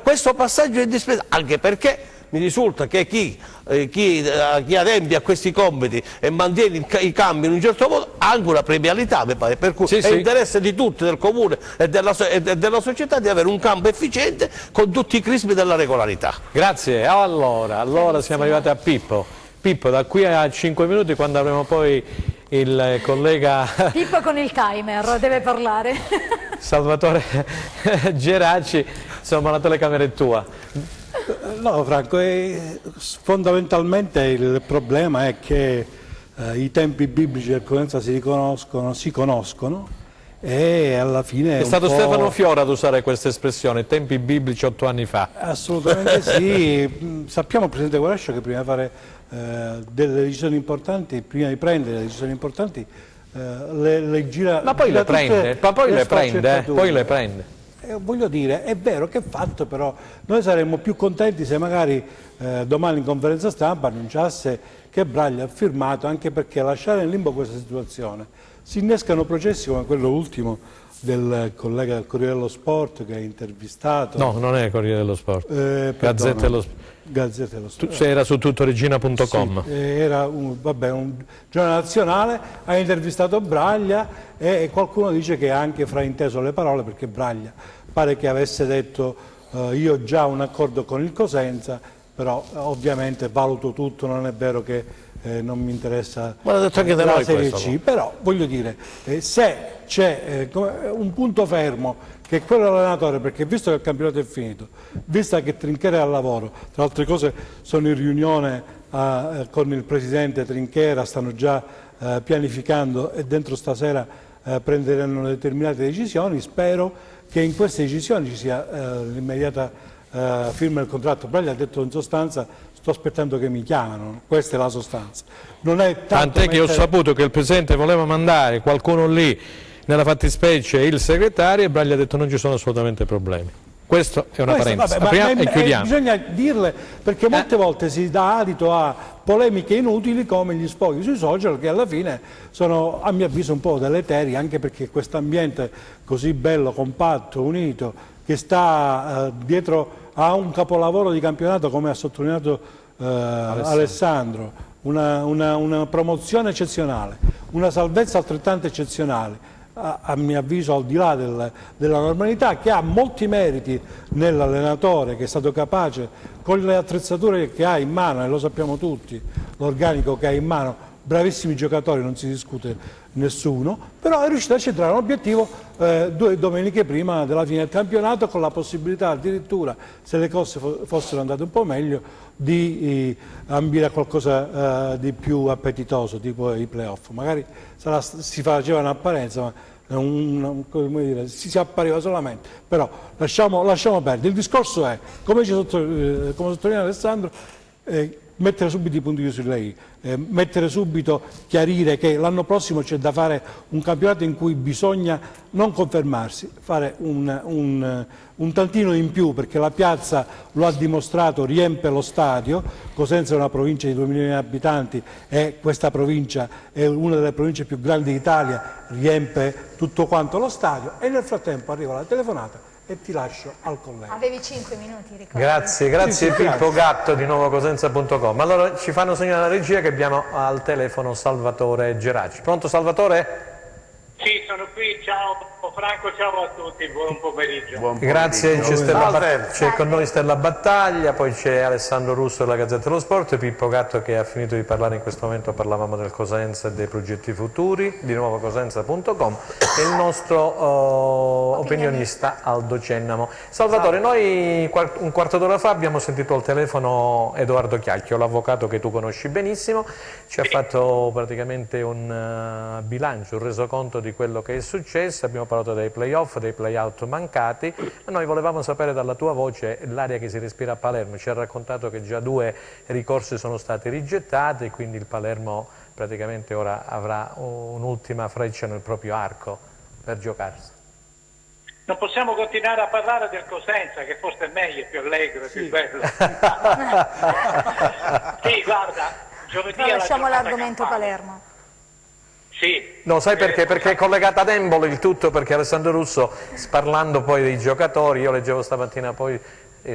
questo passaggio indispensabile, anche perché mi risulta che chi adempie a questi compiti e mantiene i cambi in un certo modo ha anche una premialità, mi pare, per cui è interesse di tutti, del comune e della società, di avere un campo efficiente con tutti i crismi della regolarità.
Grazie. Allora siamo arrivati a Pippo. Pippo, da qui a 5 minuti, quando avremo poi il collega
Pippo con il timer deve parlare.
Salvatore Geraci, insomma la telecamera è tua.
No Franco, fondamentalmente il problema è che i tempi biblici del Cosenza si conoscono, e alla fine
è stato Stefano Fiora ad usare questa espressione, tempi biblici 8 anni fa.
Assolutamente sì. Sappiamo, Presidente Guarascio, che prima di fare delle decisioni importanti, prima di prendere le decisioni importanti, le gira.
Ma poi le prende, poi le prende.
Voglio dire, è vero che è fatto, però noi saremmo più contenti se magari domani in conferenza stampa annunciasse che Braglia ha firmato, anche perché lasciare in limbo questa situazione, si innescano processi come quello ultimo del collega del Corriere dello Sport che ha intervistato.
No, non è Corriere dello Sport, Gazzetta dello Sport.
Gazzetta dello Sport.
Era su tuttoregina.com.
Sì, era un giornale nazionale, ha intervistato Braglia e qualcuno dice che ha anche frainteso le parole, perché Braglia pare che avesse detto io ho già un accordo con il Cosenza, però ovviamente valuto tutto, non è vero che non mi interessa
Ma l'ha detto anche da
la
noi
Serie
questo,
C, però voglio dire, se c'è un punto fermo che è quello dell'allenatore, perché visto che il campionato è finito, visto che Trinchera è al lavoro, tra altre cose sono in riunione con il presidente Trinchera, stanno già pianificando e dentro stasera prenderanno determinate decisioni, spero che in queste decisioni ci sia l'immediata firma del contratto. Braglia ha detto in sostanza: sto aspettando che mi chiamano, questa è la sostanza. Non è
Tant'è che ho saputo che il Presidente voleva mandare qualcuno lì, nella fattispecie il segretario, e Braglia ha detto non ci sono assolutamente problemi. Questo è una parentesi. Apriamo e chiudiamo.
Bisogna dirle, perché molte volte si dà adito a polemiche inutili come gli sfoghi sui social, che alla fine sono, a mio avviso, un po' deleteri, anche perché questo ambiente così bello, compatto, unito, che sta dietro a un capolavoro di campionato, come ha sottolineato Alessandro, una promozione eccezionale, una salvezza altrettanto eccezionale, a mio avviso al di là della normalità, che ha molti meriti nell'allenatore, che è stato capace con le attrezzature che ha in mano, e lo sappiamo tutti, l'organico che ha in mano, bravissimi giocatori, non si discute nessuno, però è riuscito a centrare un obiettivo 2 domeniche prima della fine del campionato, con la possibilità addirittura, se le cose fossero andate un po' meglio, di ambire a qualcosa di più appetitoso, tipo i playoff. Magari si faceva un'apparenza, ma come dire, si appariva solamente, però lasciamo perdere. Il discorso è, come sottolinea Alessandro, mettere subito i puntini sulle i, mettere subito, chiarire che l'anno prossimo c'è da fare un campionato in cui bisogna non confermarsi, fare un tantino in più, perché la piazza lo ha dimostrato, riempie lo stadio. Cosenza è una provincia di 2 milioni di abitanti e questa provincia è una delle province più grandi d'Italia, riempie tutto quanto lo stadio, e nel frattempo arriva la telefonata e ti lascio al collega.
Avevi 5 minuti, ricordo.
Grazie
Sì,
Pippo
grazie.
Gatto di nuovocosenza.com. Allora ci fanno segnare la regia che abbiamo al telefono Salvatore Geraci. Pronto Salvatore?
Sì, sono qui, ciao Franco, ciao a tutti, buon pomeriggio.
Grazie, c'è con noi Stella Battaglia, poi c'è Alessandro Russo della Gazzetta dello Sport, Pippo Gatto che ha finito di parlare in questo momento, parlavamo del Cosenza e dei progetti futuri, di nuovocosenza.com, e il nostro opinionista Aldo Cennamo. Salvatore, noi un quarto d'ora fa abbiamo sentito al telefono Edoardo Chiacchio, l'avvocato che tu conosci benissimo, ci ha fatto praticamente un bilancio, un resoconto di quello che è successo, abbiamo parlato dei play-off, dei play-out mancati, ma noi volevamo sapere dalla tua voce l'aria che si respira a Palermo. Ci ha raccontato che già 2 ricorsi sono stati rigettati, quindi il Palermo praticamente ora avrà un'ultima freccia nel proprio arco per giocarsi.
Non possiamo continuare a parlare del Cosenza, che forse è meglio, più allegro, più bello. Sì, guarda, giovedì
Però lasciamo
giornata
l'argomento
campale.
Palermo.
Sì.
No, sai perché? Perché è collegata ad Embolo il tutto, perché Alessandro Russo, parlando poi dei giocatori, io leggevo stamattina poi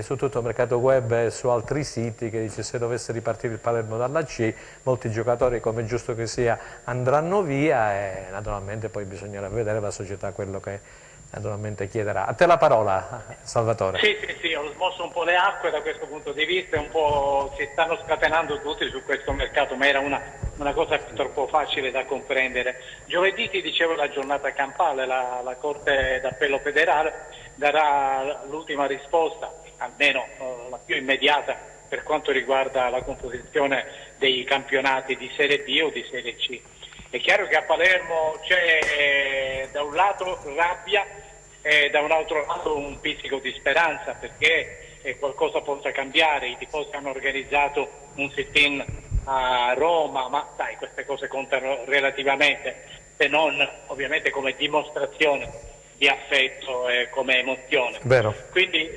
su tutto il mercato web e su altri siti, che dice se dovesse ripartire il Palermo dalla C, molti giocatori, come è giusto che sia, andranno via, e naturalmente poi bisognerà vedere la società quello che naturalmente chiederà. A te la parola, Salvatore.
Sì, ho smosso un po' le acque da questo punto di vista, un po' si stanno scatenando tutti su questo mercato, ma era una cosa troppo facile da comprendere. Giovedì ti dicevo la giornata campale, la Corte d'Appello federale darà l'ultima risposta, almeno la più immediata, per quanto riguarda la composizione dei campionati di Serie B o di Serie C. È chiaro che a Palermo c'è da un lato rabbia e da un altro lato un pizzico di speranza, perché qualcosa possa cambiare. I tifosi hanno organizzato un sit-in a Roma, ma sai, queste cose contano relativamente, se non ovviamente come dimostrazione di affetto e come emozione.
Vero.
Quindi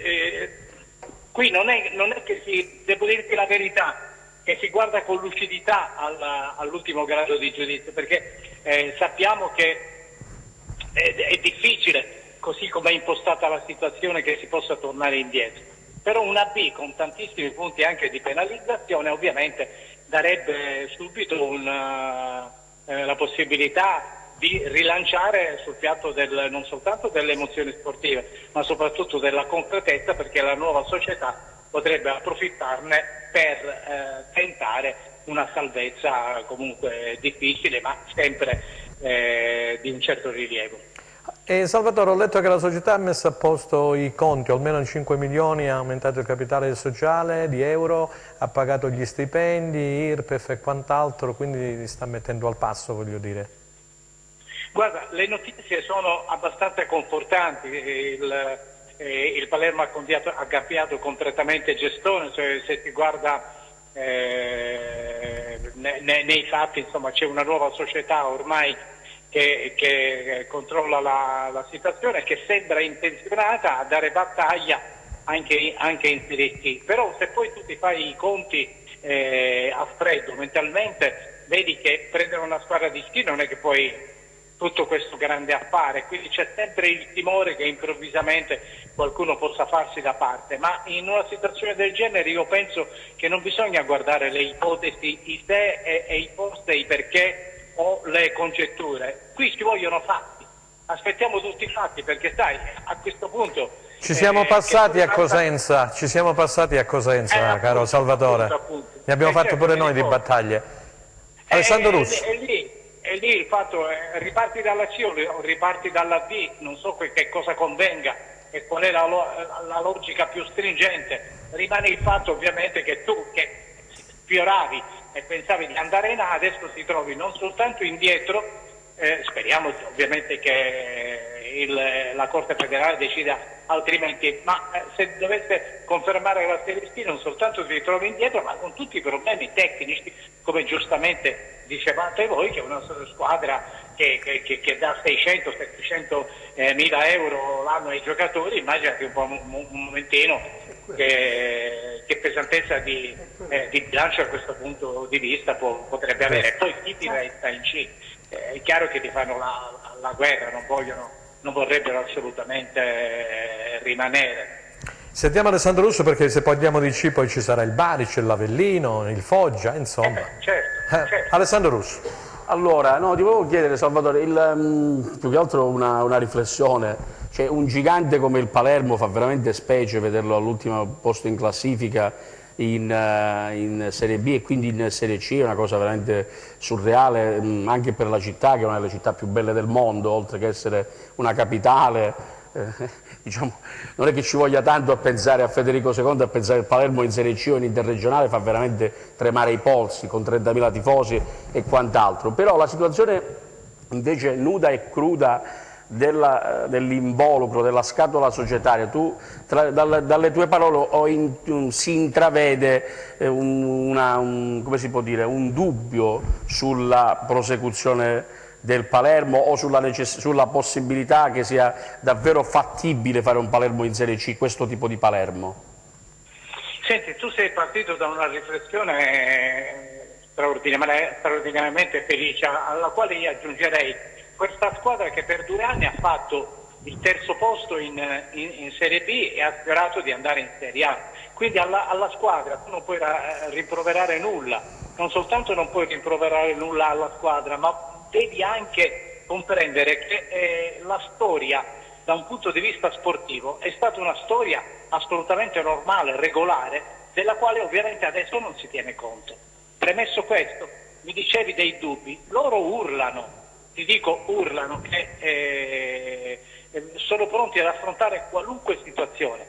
qui non è che devo dirti la verità, che si guarda con lucidità all'ultimo grado di giudizio, perché sappiamo che è difficile
così come è impostata la situazione, che si possa tornare indietro. Però una B con tantissimi punti anche di penalizzazione ovviamente darebbe subito la possibilità di rilanciare sul piatto non soltanto delle emozioni sportive, ma soprattutto della concretezza, perché la nuova società potrebbe approfittarne per tentare una salvezza comunque difficile, ma sempre di un certo rilievo.
Salvatore, ho letto che la società ha messo a posto i conti, almeno 5 milioni, ha aumentato il capitale sociale di euro, ha pagato gli stipendi, IRPEF e quant'altro, quindi sta mettendo al passo, voglio dire.
Guarda, le notizie sono abbastanza confortanti. Il Palermo ha cambiato completamente gestione, cioè, se si guarda nei fatti, insomma, c'è una nuova società ormai che controlla la situazione e che sembra intenzionata a dare battaglia anche in Serie C. Però se poi tu ti fai i conti a freddo mentalmente, vedi che prendere una squadra di schi non è che poi tutto questo grande affare, quindi c'è sempre il timore che improvvisamente qualcuno possa farsi da parte, ma in una situazione del genere io penso che non bisogna guardare le ipotesi, i se e i forse, i perché o le congetture. Qui ci vogliono fatti, aspettiamo tutti i fatti, perché sai, a questo punto
ci siamo passati a Cosenza, caro Salvatore, ne abbiamo fatto pure noi di battaglie. Alessandro Russo.
E lì il fatto è riparti dalla C o riparti dalla D, non so che cosa convenga e qual è la logica più stringente. Rimane il fatto ovviamente che tu che sfioravi e pensavi di andare in A, adesso ti trovi non soltanto indietro, speriamo ovviamente che la Corte federale decida altrimenti, ma se dovesse confermare la Serie C non soltanto ti ritrovi indietro, ma con tutti i problemi tecnici, come giustamente dicevate voi, che è una squadra che dà 600-700 mila euro l'anno ai giocatori. Immaginati un po' un momentino che pesantezza di bilancio a questo punto di vista potrebbe avere. Poi chi ti resta in C? È chiaro che ti fanno la guerra, non vorrebbero assolutamente rimanere.
Sentiamo Alessandro Russo, perché se parliamo di C poi ci sarà il Bari, c'è l'Avellino, il Foggia, insomma.
Certo.
Alessandro Russo.
Allora, no, ti volevo chiedere, Salvatore, più che altro una riflessione. Cioè, un gigante come il Palermo fa veramente specie vederlo all'ultimo posto in classifica in Serie B e quindi in Serie C, è una cosa veramente surreale, anche per la città, che è una delle città più belle del mondo, oltre che essere una capitale. Diciamo, non è che ci voglia tanto a pensare a Federico II, a pensare che il Palermo in Serie C o in interregionale fa veramente tremare i polsi con 30.000 tifosi e quant'altro. Però la situazione invece nuda e cruda dell'involucro, della scatola societaria, tu dalle tue parole si intravede come si può dire, un dubbio sulla prosecuzione del Palermo o sulla possibilità che sia davvero fattibile fare un Palermo in Serie C, questo tipo di Palermo?
Senti, tu sei partito da una riflessione straordinariamente felice, alla quale io aggiungerei questa squadra che per 2 anni ha fatto il terzo posto in Serie B e ha sperato di andare in Serie A. Quindi alla squadra tu non puoi rimproverare nulla, non soltanto non puoi rimproverare nulla alla squadra, ma devi anche comprendere che la storia da un punto di vista sportivo è stata una storia assolutamente normale, regolare, della quale ovviamente adesso non si tiene conto. Premesso questo, mi dicevi dei dubbi, loro urlano, ti dico urlano, che sono pronti ad affrontare qualunque situazione.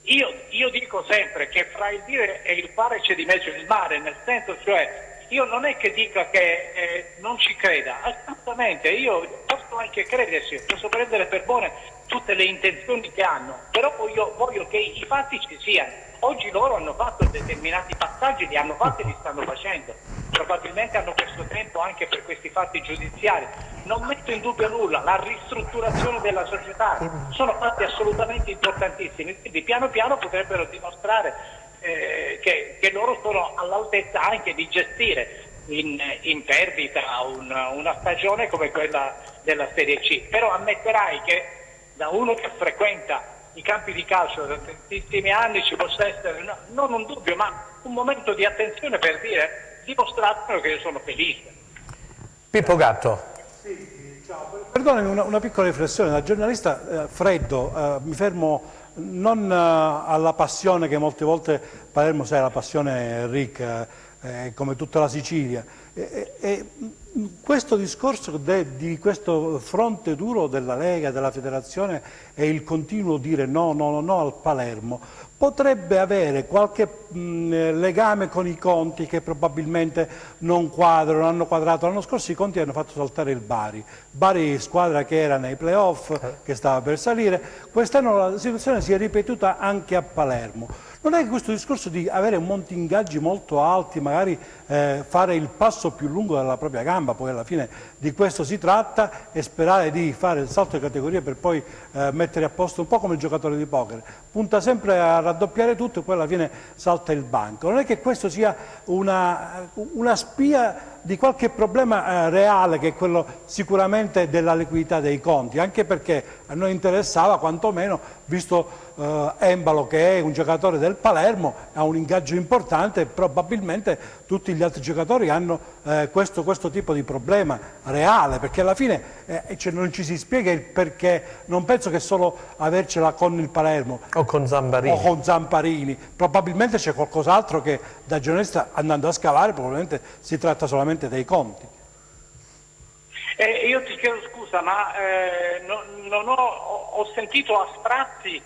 Io dico sempre che fra il dire e il fare c'è di mezzo il mare, nel senso, cioè, io non è che dica che non ci creda, assolutamente, io posso anche crederci, posso prendere per buone tutte le intenzioni che hanno, però io voglio che i fatti ci siano. Oggi loro hanno fatto determinati passaggi, li hanno fatti e li stanno facendo, probabilmente hanno perso tempo anche per questi fatti giudiziari. Non metto in dubbio nulla, la ristrutturazione della società, sono fatti assolutamente importantissimi, quindi piano piano potrebbero dimostrare che loro sono all'altezza anche di gestire in perdita una stagione come quella della Serie C. Però ammetterai che da uno che frequenta i campi di calcio da tantissimi anni ci possa essere non un dubbio ma un momento di attenzione per dire, dimostrate che io sono felice.
Pippo Gatto.
Perdonami una piccola riflessione, da giornalista freddo, mi fermo non alla passione che molte volte Palermo, sai, la passione ricca, come tutta la Sicilia. Questo discorso di questo fronte duro della Lega, della Federazione e il continuo dire no, no, no, no al Palermo potrebbe avere qualche legame con i conti che probabilmente non quadrano, hanno quadrato. L'anno scorso i conti hanno fatto saltare il Bari, squadra che era nei playoff, che stava per salire. Quest'anno la situazione si è ripetuta anche a Palermo. Non è che questo discorso di avere monti ingaggi molto alti, magari fare il passo più lungo della propria gamba, poi alla fine di questo si tratta, e sperare di fare il salto di categoria per poi mettere a posto, un po' come il giocatore di poker, punta sempre a raddoppiare tutto e poi alla fine salta il banco. Non è che questo sia una spia di qualche problema reale, che è quello sicuramente della liquidità dei conti, anche perché a noi interessava quantomeno, visto Embalo che è un giocatore del Palermo, ha un ingaggio importante, e probabilmente tutti gli altri giocatori hanno questo tipo di problema reale, perché alla fine non ci si spiega il perché. Non penso che solo avercela con il Palermo
o con
Zamparini, probabilmente c'è qualcos'altro che da giornalista, andando a scavare, probabilmente si tratta solamente dei conti.
Io ti chiedo scusa, ma ho sentito a sprazzi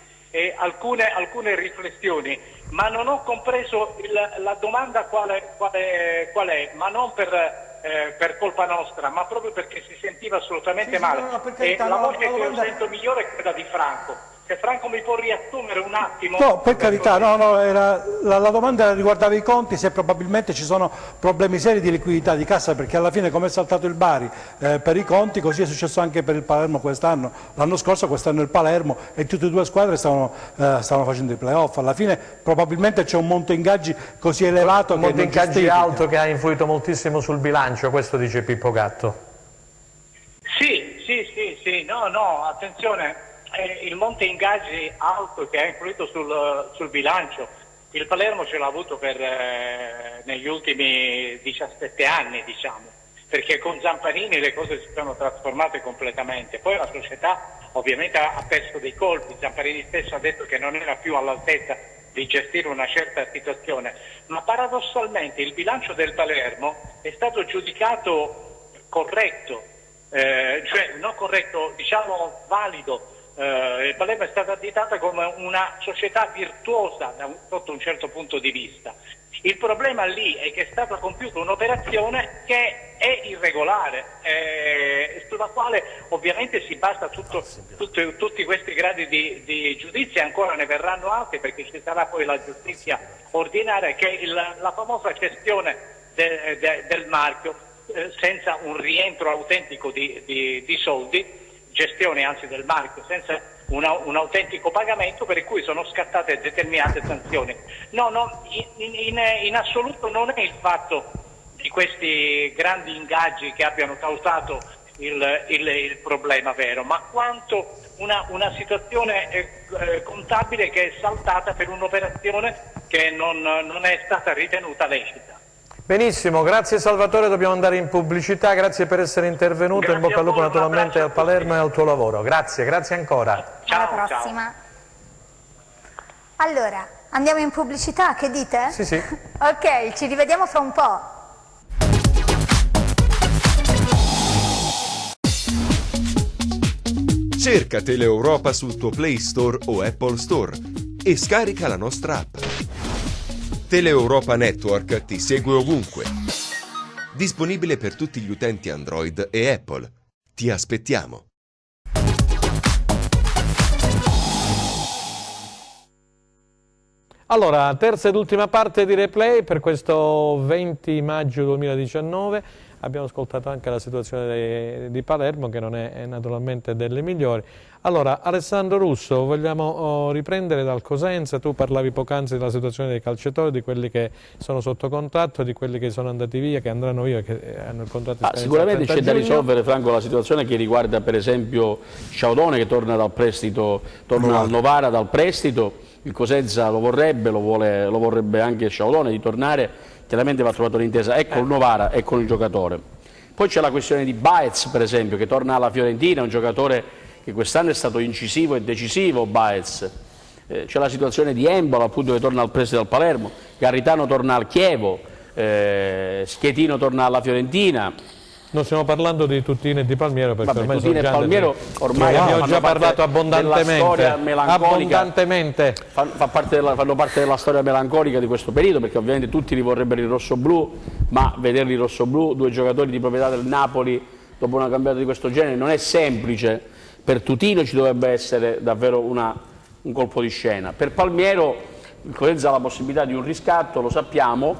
alcune riflessioni, ma non ho compreso la domanda qual è, ma non per colpa nostra, ma proprio perché si sentiva assolutamente male. La voce che io sento migliore è quella di Franco. Se Franco mi può riassumere un attimo.
No, per carità, la domanda riguardava i conti, se probabilmente ci sono problemi seri di liquidità di cassa, perché alla fine, come è saltato il Bari per i conti, così è successo anche per il Palermo quest'anno. L'anno scorso, quest'anno il Palermo, e tutte e due squadre stavano facendo i playoff. Alla fine probabilmente c'è un monte ingaggi così elevato,
un monte ingaggi alto che ha influito moltissimo sul bilancio, questo dice Pippo Gatto.
Sì, no, attenzione. Il monte ingaggi alto che ha influito sul bilancio, il Palermo ce l'ha avuto negli ultimi 17 anni, diciamo, perché con Zamparini le cose si sono trasformate completamente. Poi la società ovviamente ha perso dei colpi, Zamparini stesso ha detto che non era più all'altezza di gestire una certa situazione, ma paradossalmente il bilancio del Palermo è stato giudicato corretto, cioè non corretto, diciamo valido. Il Palermo è stata additata come una società virtuosa sotto un certo punto di vista. Il problema lì è che è stata compiuta un'operazione che è irregolare, sulla quale ovviamente si basa tutti questi gradi di giudizio, e ancora ne verranno altri, perché ci sarà poi la giustizia ordinaria, che è la famosa gestione del marchio senza un rientro autentico di soldi, gestione anzi del marchio senza un autentico pagamento, per cui sono scattate determinate sanzioni. No, in assoluto non è il fatto di questi grandi ingaggi che abbiano causato il problema vero, ma quanto una situazione contabile che è saltata per un'operazione che non è stata ritenuta lecita.
Benissimo, grazie Salvatore, dobbiamo andare in pubblicità, grazie per essere intervenuto,
Grazie,
in bocca al lupo naturalmente al Palermo e al tuo lavoro. Grazie ancora.
Ciao,
alla prossima. Allora, andiamo in pubblicità, che dite?
Sì.
Ok, ci rivediamo fra un po'.
Cerca Teleeuropa sul tuo Play Store o Apple Store e scarica la nostra app. Teleeuropa Network ti segue ovunque. Disponibile per tutti gli utenti Android e Apple. Ti aspettiamo.
Allora, terza ed ultima parte di Replay per questo 20 maggio 2019. abbiamo ascoltato anche la situazione di Palermo che non è naturalmente delle migliori. Allora, Alessandro Russo, vogliamo riprendere dal Cosenza. Tu parlavi poc'anzi della situazione dei calciatori, di quelli che sono sotto contratto, di quelli che sono andati via, che andranno via, che hanno il contratto.
Sicuramente c'è da risolvere, Franco, la situazione che riguarda per esempio Sciaudone, che torna dal prestito, torna al Novara dal prestito. Il Cosenza lo vorrebbe anche Sciaudone di tornare, chiaramente va trovato l'intesa e con il Novara e con il giocatore. Poi c'è la questione di Baez, per esempio, che torna alla Fiorentina, un giocatore che quest'anno è stato incisivo e decisivo, Baez. C'è la situazione di Embolo, appunto, che torna al prestito al Palermo, Garritano torna al Chievo, Schettino torna alla Fiorentina.
Non stiamo parlando di Tutino e di Palmiero, perché
Vabbè,
ormai
Tutino e Palmiero ormai
abbiamo già parlato abbondantemente.
Fanno parte della storia melancolica di questo periodo, perché ovviamente tutti li vorrebbero in rossoblù, ma vederli in rossoblù, due giocatori di proprietà del Napoli dopo una cambiata di questo genere non è semplice. Per Tutino ci dovrebbe essere davvero un colpo di scena. Per Palmiero il Cosenza ha la possibilità di un riscatto, lo sappiamo,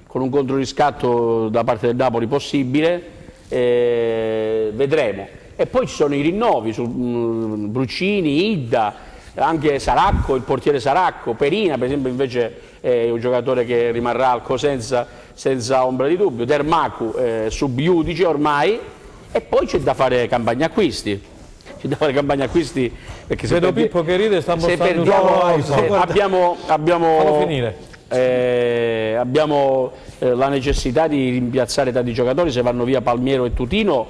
con un controriscatto da parte del Napoli possibile. Vedremo. E poi ci sono i rinnovi su Bruccini, Idda, anche Saracco, il portiere Saracco, Perina per esempio invece è un giocatore che rimarrà al Cosenza senza ombra di dubbio, Dermacu subiudice ormai, e poi c'è da fare campagna acquisti. C'è da fare campagna acquisti perché se
vedo Pippo che ride, sta mostrando
abbiamo la necessità di rimpiazzare tanti giocatori. Se vanno via Palmiero e Tutino,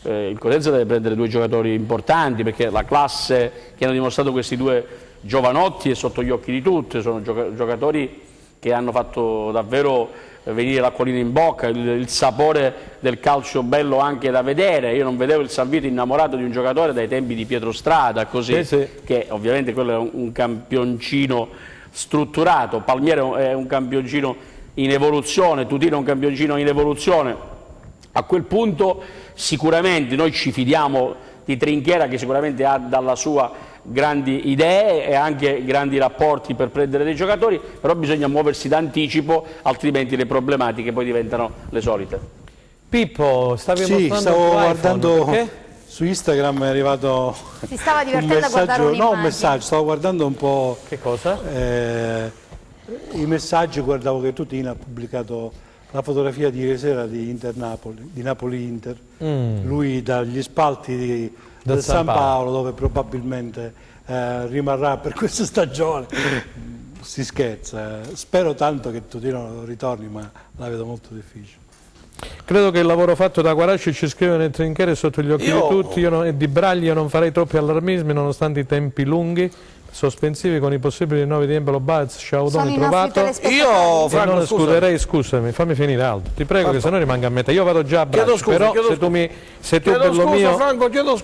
il Cosenza deve prendere due giocatori importanti, perché la classe che hanno dimostrato questi due giovanotti è sotto gli occhi di tutti, sono giocatori che hanno fatto davvero venire l'acquolina in bocca, il sapore del calcio bello anche da vedere. Io non vedevo il Salvito innamorato di un giocatore dai tempi di Pietro Strada, così, che ovviamente quello è un campioncino strutturato, Palmiero è un campioncino in evoluzione, Tutino è un campioncino in evoluzione. A quel punto sicuramente noi ci fidiamo di Trinchera, che sicuramente ha dalla sua grandi idee e anche grandi rapporti per prendere dei giocatori, però bisogna muoversi d'anticipo, altrimenti le problematiche poi diventano le solite.
Pippo,
stavo guardando su Instagram, è arrivato
si stava divertendo a guardare
un messaggio, stavo guardando un po'.
Che cosa?
I messaggi, guardavo che Tutino ha pubblicato la fotografia di ieri sera di Napoli-Inter, lui dagli spalti del San Paolo, dove probabilmente rimarrà per questa stagione. Si scherza, spero tanto che Tutino ritorni, ma la vedo molto difficile.
Credo che il lavoro fatto da Guarasci, ci scrive nel Trinchera, è sotto gli occhi di tutti. E di Bragli io non farei troppi allarmismi nonostante i tempi lunghi, sospensivi con i possibili rinnovi di Embolo, Baez, Sciaudone trovato.
Io
non escluderei, scusami, fammi finire Aldo, ti prego, che se no rimanga a metà. Io vado già a braccio, però se tu bello mio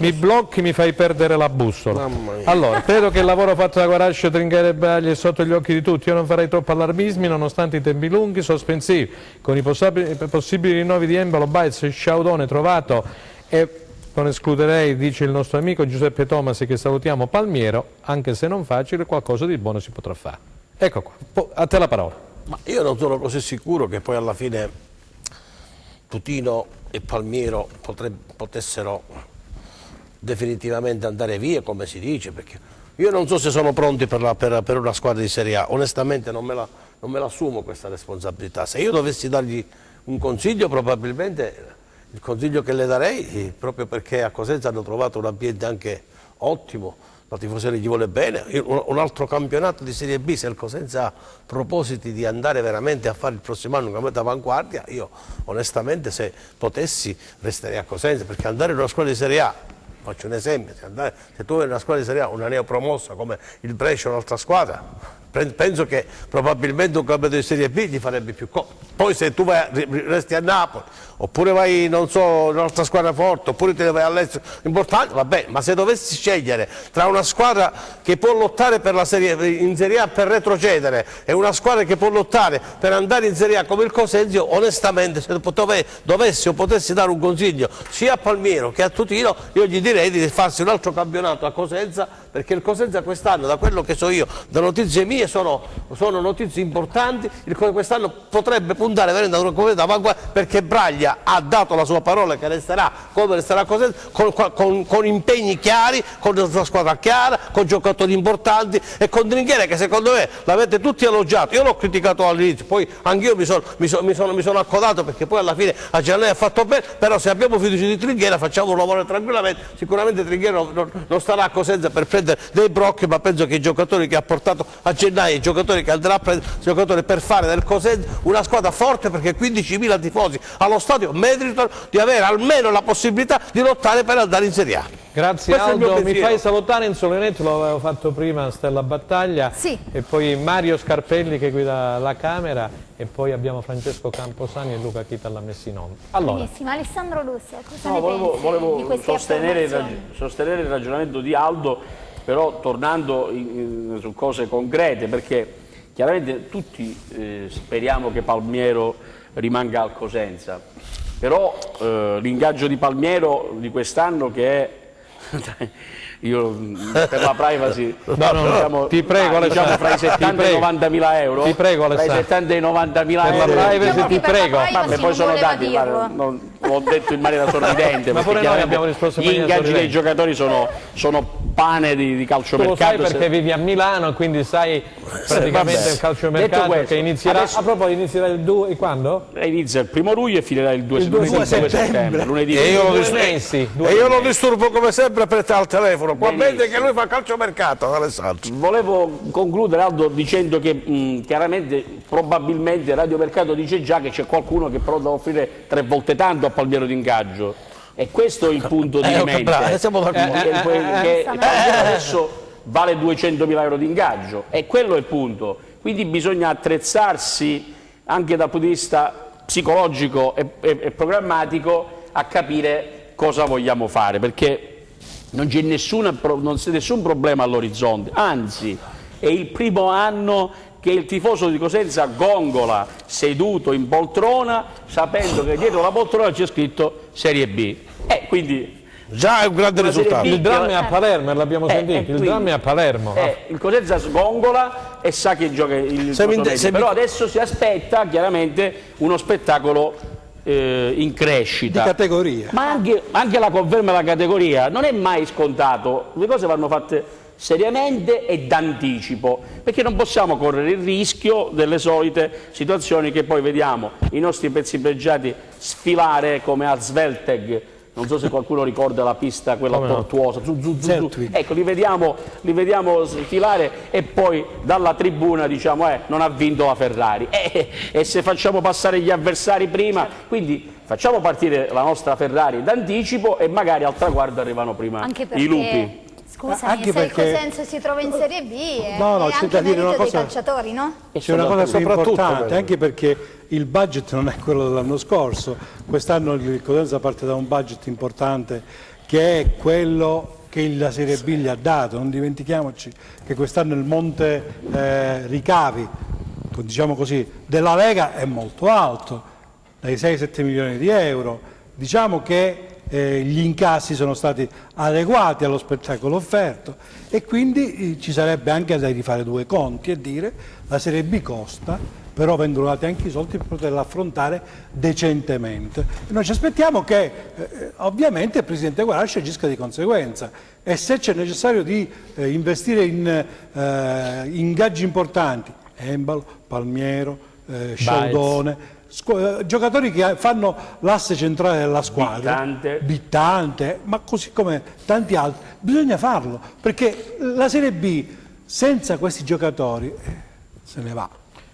mi blocchi, mi fai perdere la bussola. Allora, credo che il lavoro fatto da Guarasci, Trinchera e Bragli è sotto gli occhi di tutti. Io non farei troppi allarmismi nonostante i tempi lunghi, sospensivi con i possibili rinnovi di Embolo, Baez, Sciaudone trovato, e non escluderei, dice il nostro amico Giuseppe Tomasi, che salutiamo, Palmiero, anche se non facile, qualcosa di buono si potrà fare. Ecco qua, a te la parola.
Ma io non sono così sicuro che poi alla fine Tutino e Palmiero potessero definitivamente andare via, come si dice, perché io non so se sono pronti per una squadra di Serie A, onestamente non me la assumo questa responsabilità. Se io dovessi dargli un consiglio, probabilmente il consiglio che le darei, proprio perché a Cosenza hanno trovato un ambiente anche ottimo, la tifoseria gli vuole bene, un altro campionato di Serie B, se il Cosenza ha propositi di andare veramente a fare il prossimo anno un campionato d'avanguardia, io onestamente se potessi resterei a Cosenza, perché andare in una squadra di Serie A, faccio un esempio, se tu vai in una squadra di Serie A, una neopromossa come il Brescia o un'altra squadra, penso che probabilmente un campionato di Serie B ti farebbe più comodo. Poi se tu resti a Napoli, oppure vai, non so, in un'altra squadra forte, oppure te ne vai all'estero, importante, va bene, ma se dovessi scegliere tra una squadra che può lottare per in Serie A per retrocedere e una squadra che può lottare per andare in Serie A come il Cosenza, onestamente se dovessi o potessi dare un consiglio sia a Palmiero che a Tutino, io gli direi di farsi un altro campionato a Cosenza, perché il Cosenza quest'anno, da quello che so io, da notizie mie, mie sono notizie importanti. Quest'anno potrebbe puntare veramente ad una corrida d'avanguardia, perché Braglia ha dato la sua parola che resterà come resterà Cosenza, con impegni chiari, con una squadra chiara, con giocatori importanti e con Trinchiere che secondo me l'avete tutti elogiato. Io l'ho criticato all'inizio, poi anch'io mi sono accodato, perché poi alla fine a gennaio ha fatto bene, però se abbiamo fiducia di Trinchiere facciamo lavorare tranquillamente. Sicuramente Trinchiere non starà a Cosenza per prendere dei brocchi, ma penso che i giocatori che ha portato a gennaio, i giocatori che andrà a prendere, i giocatori per fare del Cosenza una squadra forte, perché 15.000 tifosi allo stadio meritano di avere almeno la possibilità di lottare per andare in Serie A.
Grazie Aldo, mi fai salutare in solenetto, lo avevo fatto prima Stella Battaglia,
sì.
E poi Mario Scarpelli che guida la Camera, e poi abbiamo Francesco Camposani e Luca Chita alla messa in onda. Allora.
Benissimo, Alessandro Russo, cosa ne
volevo
pensi di queste
sostenere il ragionamento di Aldo, però tornando su cose concrete, perché chiaramente tutti speriamo che Palmiero rimanga al Cosenza, però l'ingaggio di Palmiero di quest'anno, che è io per la privacy
ti prego,
diciamo fra i 70 e i 90.000 euro,
ti prego,
tra i 70 e i 90.000 euro
per la privacy, ti prego.
Vabbè, poi sono dati, l'ho detto in maniera sorridente,
ma pure noi abbiamo risposto in
gli ingaggi dei giocatori sono pane di calciomercato.
Tu lo sai perché vivi a Milano, quindi sai praticamente il calciomercato che inizierà. Adesso, a proposito, inizierà il 2 quando?
Inizia il 1° luglio e finirà il 2 settembre, lunedì.
E io lo disturbo come sempre al telefono. Qua vede che lui fa calciomercato, Alessandro.
Volevo concludere, Aldo, dicendo che chiaramente, probabilmente Radio Mercato dice già che c'è qualcuno che è pronto a offrire 3 volte tanto a Palmiero d'ingaggio. E questo è il punto di mente.
Siamo
che adesso vale 200.000 euro di ingaggio, e quello è il punto. Quindi bisogna attrezzarsi anche dal punto di vista psicologico e programmatico a capire cosa vogliamo fare, perché non c'è nessun problema all'orizzonte, anzi è il primo anno che il tifoso di Cosenza gongola seduto in poltrona sapendo che dietro la poltrona c'è scritto Serie B, quindi
già è un grande risultato.
Il dramma è a Palermo, l'abbiamo sentito, il dramma è a Palermo.
Il Cosenza sgongola e sa che gioca il però adesso si aspetta chiaramente uno spettacolo in crescita.
Di categoria.
Ma anche la conferma della categoria non è mai scontato, le cose vanno fatte seriamente e d'anticipo, perché non possiamo correre il rischio delle solite situazioni che poi vediamo i nostri pezzi pregiati sfilare come a Svelteg. Non so se qualcuno ricorda la pista, quella tortuosa, ecco, li vediamo sfilare e poi dalla tribuna diciamo non ha vinto la Ferrari, e se facciamo passare gli avversari prima, quindi facciamo partire la nostra Ferrari d'anticipo e magari al traguardo arrivano prima i lupi.
Scusami, se il Cosenza si trova in Serie B è anche
da dire
merito
una cosa,
dei calciatori, no?
C'è una cosa più importante, anche perché il budget non è quello dell'anno scorso, quest'anno il Cosenza parte da un budget importante che è quello che la Serie B gli ha dato. Non dimentichiamoci che quest'anno il monte ricavi, diciamo così, della Lega è molto alto, dai 6-7 milioni di euro. Diciamo che gli incassi sono stati adeguati allo spettacolo offerto, e quindi ci sarebbe anche da rifare 2 conti e dire la Serie B costa, però vengono dati anche i soldi per poterla affrontare decentemente. E noi ci aspettiamo che ovviamente il Presidente Guarasci agisca di conseguenza, e se c'è necessario di investire in ingaggi importanti, Embalo, Palmiero, Scialdone, giocatori che fanno l'asse centrale della squadra, Bittante, ma così come tanti altri, bisogna farlo, perché la Serie B senza questi giocatori se ne va.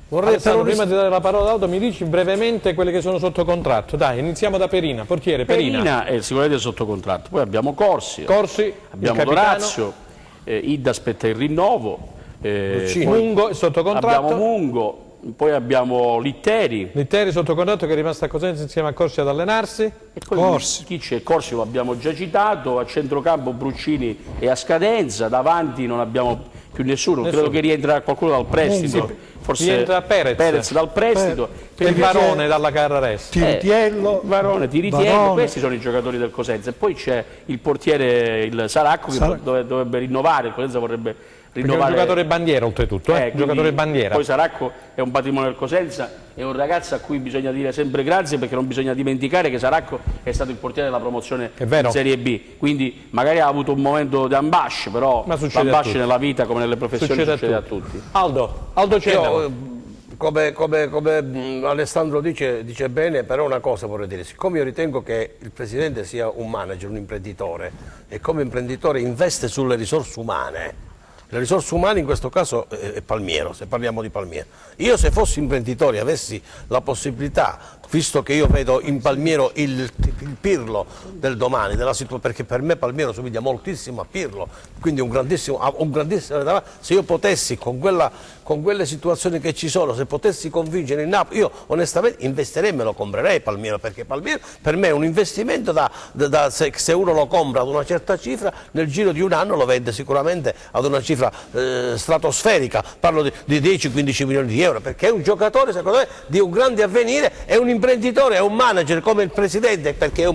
Vorrei, prima di dare la parola ad Aldo, mi dici brevemente quelli che sono sotto contratto. Dai, iniziamo da Perina, portiere.
Perina è sicuramente sotto contratto, poi abbiamo Corsi abbiamo Dorazio, Idda aspetta il rinnovo,
Mungo è sotto contratto.
Abbiamo Mungo, poi abbiamo Litteri
sotto contratto, che è rimasto a Cosenza insieme a Corsi ad allenarsi.
E poi chi c'è? Corsi lo abbiamo già citato, a centrocampo Bruccini è a scadenza, davanti non abbiamo più nessuno. Credo che rientra qualcuno dal prestito, forse
rientra
Perez dal prestito,
e Varone dalla Carrarese.
Tiritiello,
Tiritiello, questi sono i giocatori del Cosenza. E poi c'è il portiere, il Saracco, che dovrebbe rinnovare, il Cosenza vorrebbe rinnovare.
Perché è un giocatore bandiera oltretutto, giocatore bandiera.
Poi Saracco è un patrimonio del Cosenza, è un ragazzo a cui bisogna dire sempre grazie, perché non bisogna dimenticare che Saracco è stato il portiere della promozione in Serie B, quindi magari ha avuto un momento di ambasce, però l'ambasce nella vita come nelle professioni succede a tutti.
Aldo Cenero.
Come Alessandro dice bene, però una cosa vorrei dire: siccome io ritengo che il Presidente sia un manager, un imprenditore, e come imprenditore investe sulle risorse umane, le risorse umane in questo caso è Palmiero, se parliamo di Palmiero. Io, se fossi imprenditore e avessi la possibilità, visto che io vedo in Palmiero il Pirlo del domani, perché per me Palmiero somiglia moltissimo a Pirlo, quindi un grandissimo, se io potessi con quelle situazioni che ci sono, se potessi convincere il Napoli, io onestamente investirei, me lo comprerei Palmiero, perché Palmiero per me è un investimento se uno lo compra ad una certa cifra, nel giro di un anno lo vende sicuramente ad una cifra stratosferica, parlo di 10-15 milioni di euro, perché è un giocatore secondo me di un grande avvenire, è un imprenditore, è un manager come il Presidente, perché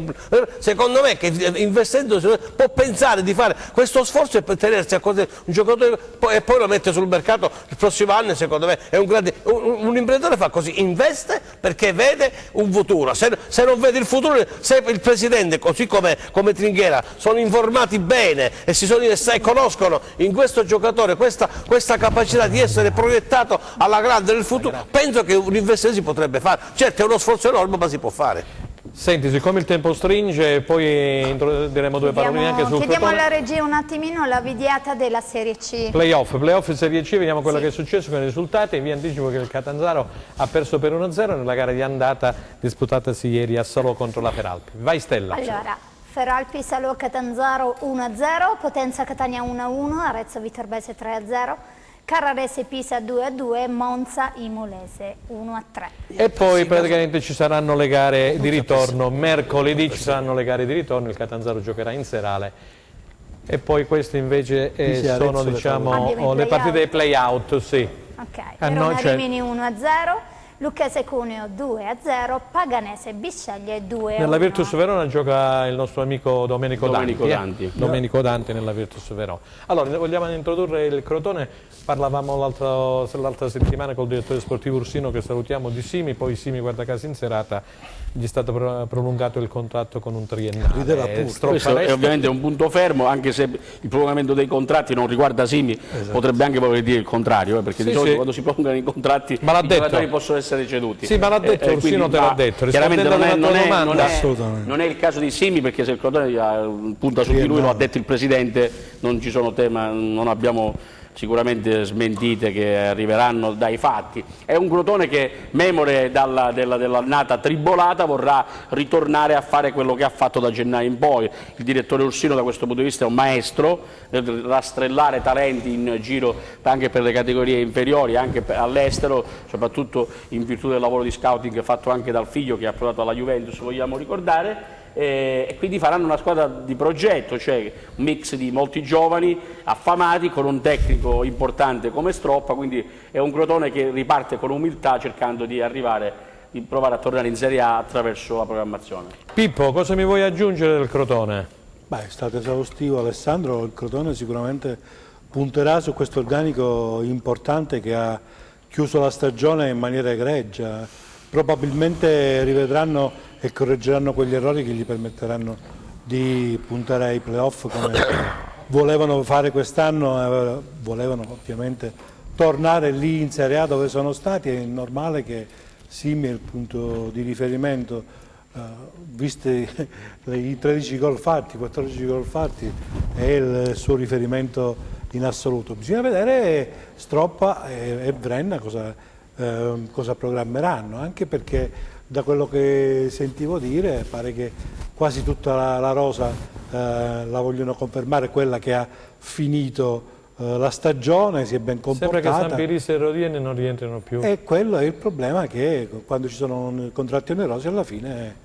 secondo me che investendo può pensare di fare questo sforzo e per tenersi a un giocatore e poi lo mette sul mercato il prossimo anno. Secondo me è un grande, un imprenditore fa così, investe perché vede un futuro. Se non vede il futuro, se il Presidente, così come Tringhera, sono informati bene e conoscono in questo giocatore questa capacità di essere proiettato alla grande nel futuro, penso che un investimento si potrebbe fare. Certo è uno sforzo enorme, ma si può fare.
Senti, siccome il tempo stringe, poi diremo due paroline anche sul
Chiediamo
Crotone.
alla regia un attimino la vediata della Serie C.
Playoff Serie C, vediamo quello che è successo con i risultati. Vi anticipo che il Catanzaro ha perso per 1-0 nella gara di andata disputatasi ieri a Salò contro la Feralpi. Vai Stella.
Allora, Feralpi Salò Catanzaro 1-0, Potenza Catania 1-1, Arezzo Viterbese 3-0. Carrarese Pisa 2-2, Monza Imolese 1-3.
E poi praticamente ci saranno le gare di ritorno, mercoledì ci saranno le gare di ritorno, il Catanzaro giocherà in serale e poi queste invece sono diciamo le partite dei play-out, sì.
Ok, Verona Rimini 1-0. Lucchese Cuneo 2-0, Paganese Bisceglie 2-1.
Nella Virtus Verona gioca il nostro amico Domenico Danti. Domenico Danti nella Virtus Verona. Allora, vogliamo introdurre il Crotone, parlavamo l'altra settimana col direttore sportivo Ursino, che salutiamo, di Simi, poi Simi guarda caso in serata gli è stato prolungato il contratto con un triennale.
Questo è ovviamente un punto fermo, anche se il prolungamento dei contratti non riguarda Simi, potrebbe anche voler dire il contrario, perché di solito quando si prolungano i contratti i giocatori possono essere ceduti.
Sì, ma l'ha detto Ursino, te l'ha detto.
Chiaramente non è il caso di Simi, perché se il Crotone punta su di lui, lo ha detto il Presidente, non ci sono non abbiamo sicuramente smentite che arriveranno dai fatti. È un Crotone che, memore dell'annata tribolata, vorrà ritornare a fare quello che ha fatto da gennaio in poi. Il direttore Ursino da questo punto di vista è un maestro nel rastrellare talenti in giro anche per le categorie inferiori, anche all'estero, soprattutto in virtù del lavoro di scouting fatto anche dal figlio che ha provato alla Juventus, vogliamo ricordare. E quindi faranno una squadra di progetto, cioè un mix di molti giovani affamati con un tecnico importante come Stroppa, quindi è un Crotone che riparte con umiltà cercando di provare a tornare in Serie A attraverso la programmazione.
Pippo, cosa mi vuoi aggiungere del Crotone?
Beh, è stato esaustivo Alessandro, il Crotone sicuramente punterà su questo organico importante che ha chiuso la stagione in maniera egregia, probabilmente rivedranno e correggeranno quegli errori che gli permetteranno di puntare ai playoff come volevano fare quest'anno, volevano ovviamente tornare lì in Serie A dove sono stati. È normale che Simi è il punto di riferimento, visti i 13 gol fatti, 14 gol fatti, è il suo riferimento in assoluto. Bisogna vedere Stroppa e Brenna cosa programmeranno, anche perché da quello che sentivo dire pare che quasi tutta la rosa la vogliono confermare, quella che ha finito la stagione, si è ben comportata.
Sembra che Sampiris e Rodiene non rientrano più.
E quello è il problema, che quando ci sono contratti onerosi alla fine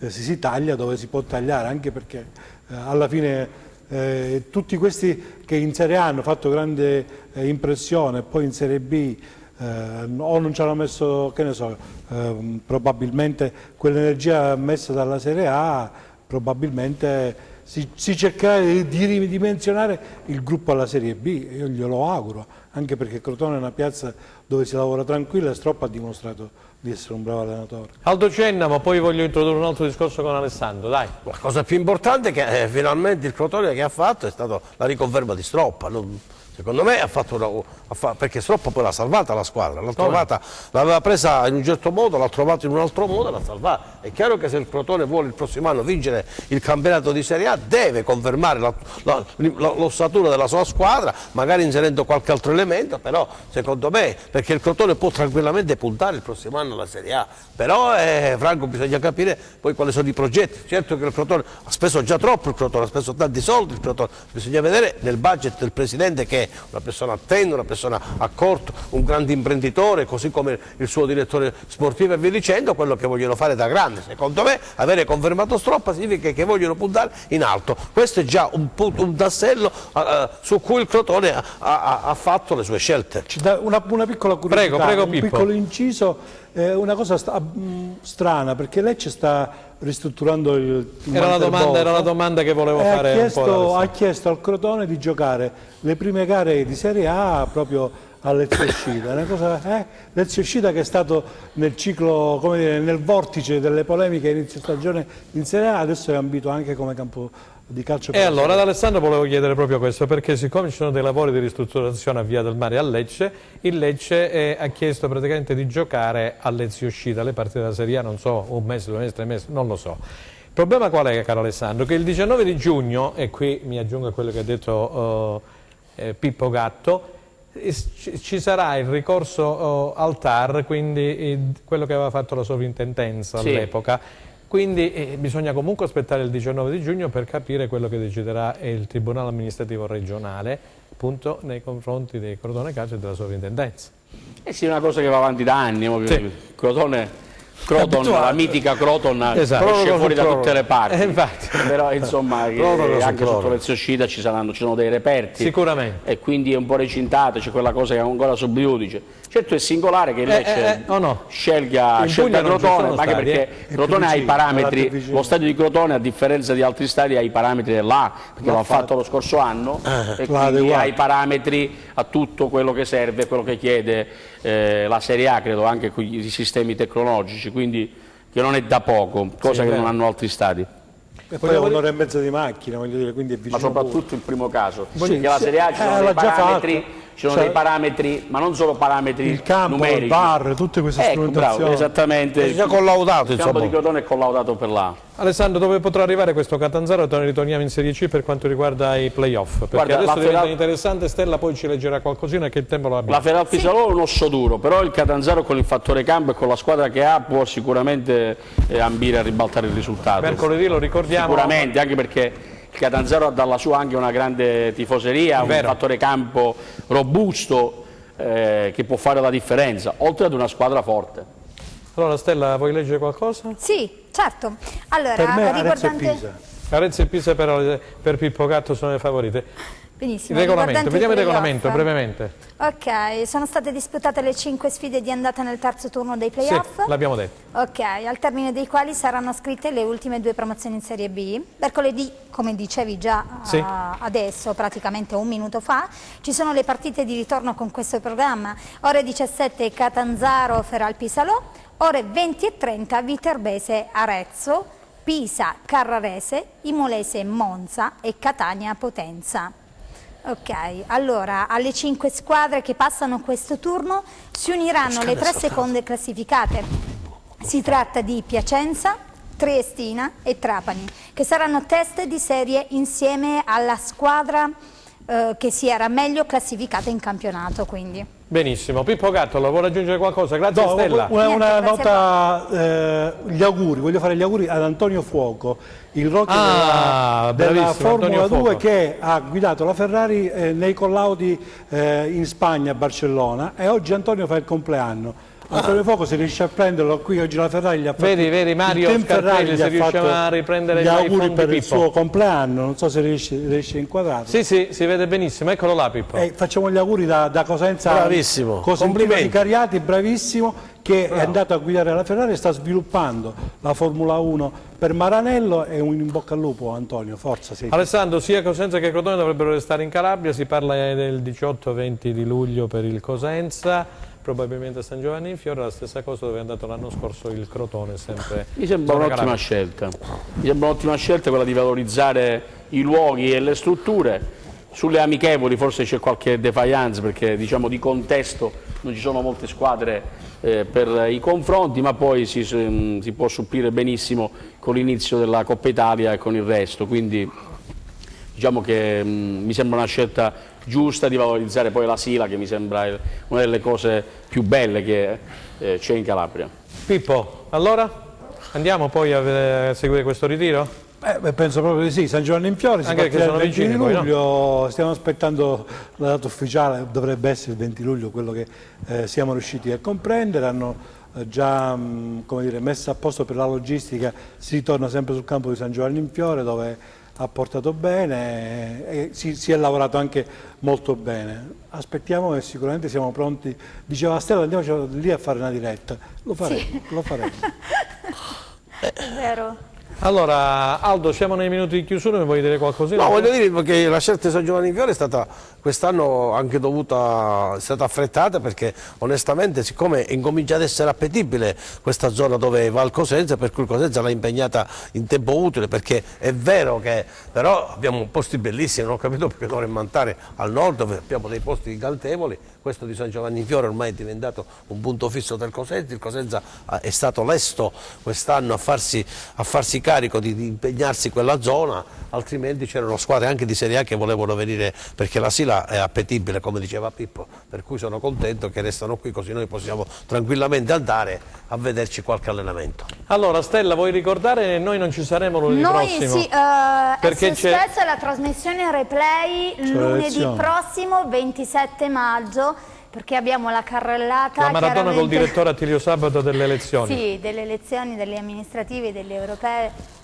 si taglia dove si può tagliare, anche perché alla fine tutti questi che in Serie A hanno fatto grande impressione e poi in Serie B o non ci hanno messo, che ne so, probabilmente quell'energia messa dalla Serie A, probabilmente si cercherà di ridimensionare il gruppo alla Serie B, io glielo auguro, anche perché Crotone è una piazza dove si lavora tranquillo e Stroppa ha dimostrato di essere un bravo allenatore.
Aldo Cennamo, poi voglio introdurre un altro discorso con Alessandro, dai.
La cosa più importante è che finalmente il Crotone che ha fatto è stata la riconferma di Stroppa. Secondo me ha fatto perché Stroppa poi l'ha salvata la squadra, l'aveva presa in un certo modo, l'ha trovata in un altro modo e l'ha salvata. È chiaro che se il Crotone vuole il prossimo anno vincere il campionato di Serie A deve confermare l'ossatura della sua squadra, magari inserendo qualche altro elemento, però secondo me, perché il Crotone può tranquillamente puntare il prossimo anno alla Serie A, però Franco bisogna capire poi quali sono i progetti. Certo che il Crotone ha speso già troppo, il Crotone ha speso tanti soldi, il Crotone, bisogna vedere nel budget del presidente che è una persona attenta, una persona accorta, un grande imprenditore, così come il suo direttore sportivo e via dicendo, quello che vogliono fare da grande. Secondo me avere confermato Stroppa significa che vogliono puntare in alto. Questo è già un tassello su cui il Crotone ha fatto le sue scelte.
Una piccola curiosità,
prego,
un
Pippo.
piccolo inciso, una cosa strana, perché Lecce sta ristrutturando il
Era la domanda che volevo fare
ha chiesto al Crotone di giocare le prime gare di Serie A proprio a Lecce Uscita, Lecce Uscita che è stato nel ciclo, come dire, nel vortice delle polemiche inizio stagione in Serie A, adesso è ambito anche come campo di calcio.
E allora ad Alessandro volevo chiedere proprio questo, perché siccome ci sono dei lavori di ristrutturazione a Via del Mare a Lecce, il Lecce ha chiesto praticamente di giocare a Lecce Uscita le partite della Serie A, non so, un mese, 2 mesi, 3 mesi, non lo so. Il problema qual è, caro Alessandro? Che il 19 di giugno, e qui mi aggiungo a quello che ha detto Pippo Gatto, ci sarà il ricorso al TAR, quindi quello che aveva fatto la sovrintendenza all'epoca, quindi bisogna comunque aspettare il 19 di giugno per capire quello che deciderà il Tribunale amministrativo regionale, appunto nei confronti dei Crotone Calcio e della sovrintendenza.
Sì, è una cosa che va avanti da anni, Croton, la mitica Croton, esatto, esce fuori da tutte le parti, però insomma anche sotto Lecce Uscita ci sono dei reperti,
sicuramente,
e quindi è un po' recintato, c'è quella cosa che è ancora sub iudice. Certo è singolare che il Lecce scelga Crotone, anche perché Crotone ha i parametri, lo stadio di Crotone a differenza di altri stadi ha i parametri dell'A, perché l'ha fatto lo scorso anno, e quindi ha i parametri a tutto quello che serve, quello che chiede la Serie A, credo, anche con i sistemi tecnologici, quindi che non è da poco, cosa che non hanno altri stadi.
E poi è un'ora e mezza di macchina, voglio dire, quindi è vicino.
Ma soprattutto il primo caso, perché la Serie A ci sono dei parametri, dei parametri, ma non solo parametri
il campo,
numerici.
Il bar, tutte queste strumentazioni.
Bravo, esattamente.
È già collaudato,
il campo di Crotone è collaudato per l'A.
Alessandro, dove potrà arrivare questo Catanzaro? Ritorniamo in Serie C per quanto riguarda i playoff, perché guarda, adesso diventa interessante. Stella poi ci leggerà qualcosina, che il tempo lo abbiamo.
La Feral Pisalò è un osso duro, però il Catanzaro con il fattore campo e con la squadra che ha può sicuramente ambire a ribaltare il risultato.
Mercoledì lo ricordiamo.
Sicuramente, anche perché il Catanzaro ha dalla sua anche una grande tifoseria, un fattore campo robusto che può fare la differenza, oltre ad una squadra forte.
Allora Stella, vuoi leggere qualcosa?
Sì, certo. Allora,
per me Arezzo e Pisa.
Arezzo e Pisa per Pippo Gatto sono le favorite.
Benissimo.
Il regolamento, vediamo il regolamento brevemente.
Ok, sono state disputate le 5 sfide di andata nel terzo turno dei playoff.
Sì, l'abbiamo detto.
Ok, al termine dei quali saranno scritte le ultime 2 promozioni in Serie B. Mercoledì, come dicevi già adesso, praticamente un minuto fa, ci sono le partite di ritorno con questo programma. Ore 17 Catanzaro Feral Pisalò, ore 20:30 Viterbese Arezzo, Pisa Carrarese, Imolese Monza e Catania Potenza. Ok, allora alle 5 squadre che passano questo turno si uniranno le 3 seconde classificate. Si tratta di Piacenza, Triestina e Trapani, che saranno teste di serie insieme alla squadra che si era meglio classificata in campionato. Quindi.
Benissimo, Pippo Gatto, vuole aggiungere qualcosa? Grazie Stella.
Una nota, gli auguri, voglio fare gli auguri ad Antonio Fuoco, il rookie della Formula 2 che ha guidato la Ferrari nei collaudi in Spagna, a Barcellona, e oggi Antonio fa il compleanno. Antonio Fuoco, se riesce a prenderlo qui oggi la Ferrari gli ha fatto
vedi Mario Scarpelli, se riusciamo a riprendere
gli auguri per il
Pippo.
suo compleanno, non so se riesce a inquadrarlo.
Sì, si vede benissimo, eccolo là Pippo.
Facciamo gli auguri da Cosenza.
Bravissimo,
Cosentino di Cariati, bravissimo, che è andato a guidare la Ferrari e sta sviluppando la Formula 1 per Maranello, e un in bocca al lupo Antonio, forza.
Alessandro, sia Cosenza che Crotone dovrebbero restare in Calabria, si parla del 18-20 di luglio per il Cosenza, probabilmente a San Giovanni in Fiore, la stessa cosa dove è andato l'anno scorso il Crotone, sempre.
Mi sembra un'ottima scelta, quella di valorizzare i luoghi e le strutture. Sulle amichevoli forse c'è qualche defiance, perché diciamo di contesto non ci sono molte squadre per i confronti, ma poi si può supplire benissimo con l'inizio della Coppa Italia e con il resto, quindi diciamo che mi sembra una scelta giusta di valorizzare poi la Sila, che mi sembra una delle cose più belle che c'è in Calabria.
Pippo, allora andiamo poi a seguire questo ritiro?
Penso proprio di sì, San Giovanni in Fiore, si partirà il 20 di luglio, no? Stiamo aspettando la data ufficiale, dovrebbe essere il 20 luglio quello che siamo riusciti a comprendere. Hanno già come dire, messo a posto per la logistica, si ritorna sempre sul campo di San Giovanni in Fiore, dove ha portato bene e si è lavorato anche molto bene. Aspettiamo, e sicuramente siamo pronti. Diceva Stella, andiamo lì a fare una diretta, lo faremo, sì. Lo faremo.
È vero.
Allora, Aldo, siamo nei minuti di chiusura, mi vuoi dire qualcosina?
No, voglio dire che la scelta di San Giovanni in Fiore è stata quest'anno anche è stata affrettata, perché onestamente, siccome incomincia ad essere appetibile questa zona dove va il Cosenza, per cui il Cosenza l'ha impegnata in tempo utile, perché è vero che però abbiamo posti bellissimi, non ho capito perché dovremmo andare al nord dove abbiamo dei posti incantevoli. Questo di San Giovanni in Fiore ormai è diventato un punto fisso del Cosenza. Il Cosenza è stato lesto quest'anno a farsi carico di impegnarsi in quella zona, altrimenti c'erano squadre anche di Serie A che volevano venire, perché la Sila è appetibile, come diceva Pippo, per cui sono contento che restano qui, così noi possiamo tranquillamente andare a vederci qualche allenamento.
Allora Stella, vuoi ricordare, noi non ci saremo lunedì prossimo?
Sì,
perché
è sospesa la trasmissione replay lunedì prossimo 27 maggio, perché abbiamo la carrellata.
La maratona col direttore Attilio Sabato delle elezioni.
Sì, delle elezioni, delle amministrative, delle europee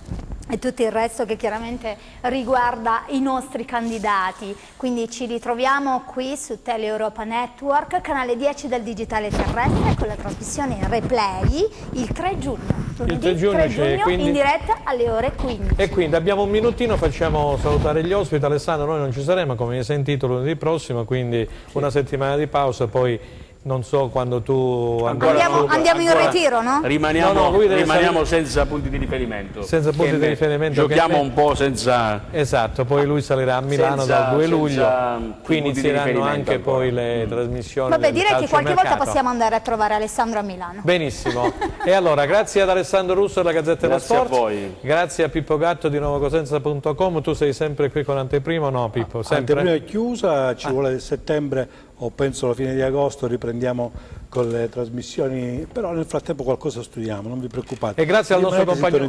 e tutto il resto che chiaramente riguarda i nostri candidati. Quindi ci ritroviamo qui su Tele Europa Network, canale 10 del digitale terrestre, con la trasmissione replay il 3 giugno.
Il 3 giugno, quindi
in diretta alle ore 15.
E quindi abbiamo un minutino, facciamo salutare gli ospiti. Alessandro, noi non ci saremo, come hai sentito, lunedì prossimo, quindi una settimana di pausa, poi non so quando tu
andiamo in ritiro, no?
Rimaniamo senza punti di riferimento.
Senza punti di riferimento.
Giochiamo un po' senza.
Esatto, poi lui salirà a Milano dal 2 luglio, qui inizieranno anche poi le trasmissioni.
Vabbè, direi che qualche volta possiamo andare a trovare Alessandro a Milano.
Benissimo. E allora, grazie ad Alessandro Russo della Gazzetta dello Sport.
Grazie a voi.
Grazie a Pippo Gatto di nuovocosenza.com. Tu sei sempre qui con Anteprima o no, Pippo? Sempre?
Anteprima è chiusa, ci vuole settembre o penso alla fine di agosto riprendiamo con le trasmissioni, però nel frattempo qualcosa studiamo, non vi preoccupate.
E grazie al nostro compagno.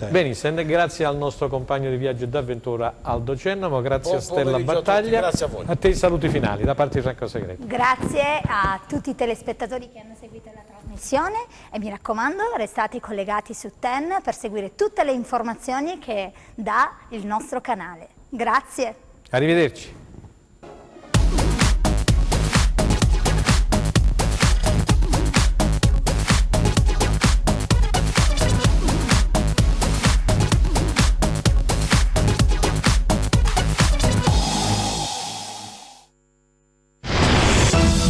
Benissimo,
grazie al nostro compagno di viaggio e d'avventura Aldo Cennamo, grazie a Stella Battaglia.
Grazie a voi.
A te i saluti finali da parte di Franco Segreto.
Grazie a tutti i telespettatori che hanno seguito la trasmissione e mi raccomando, restate collegati su TEN per seguire tutte le informazioni che dà il nostro canale. Grazie.
Arrivederci.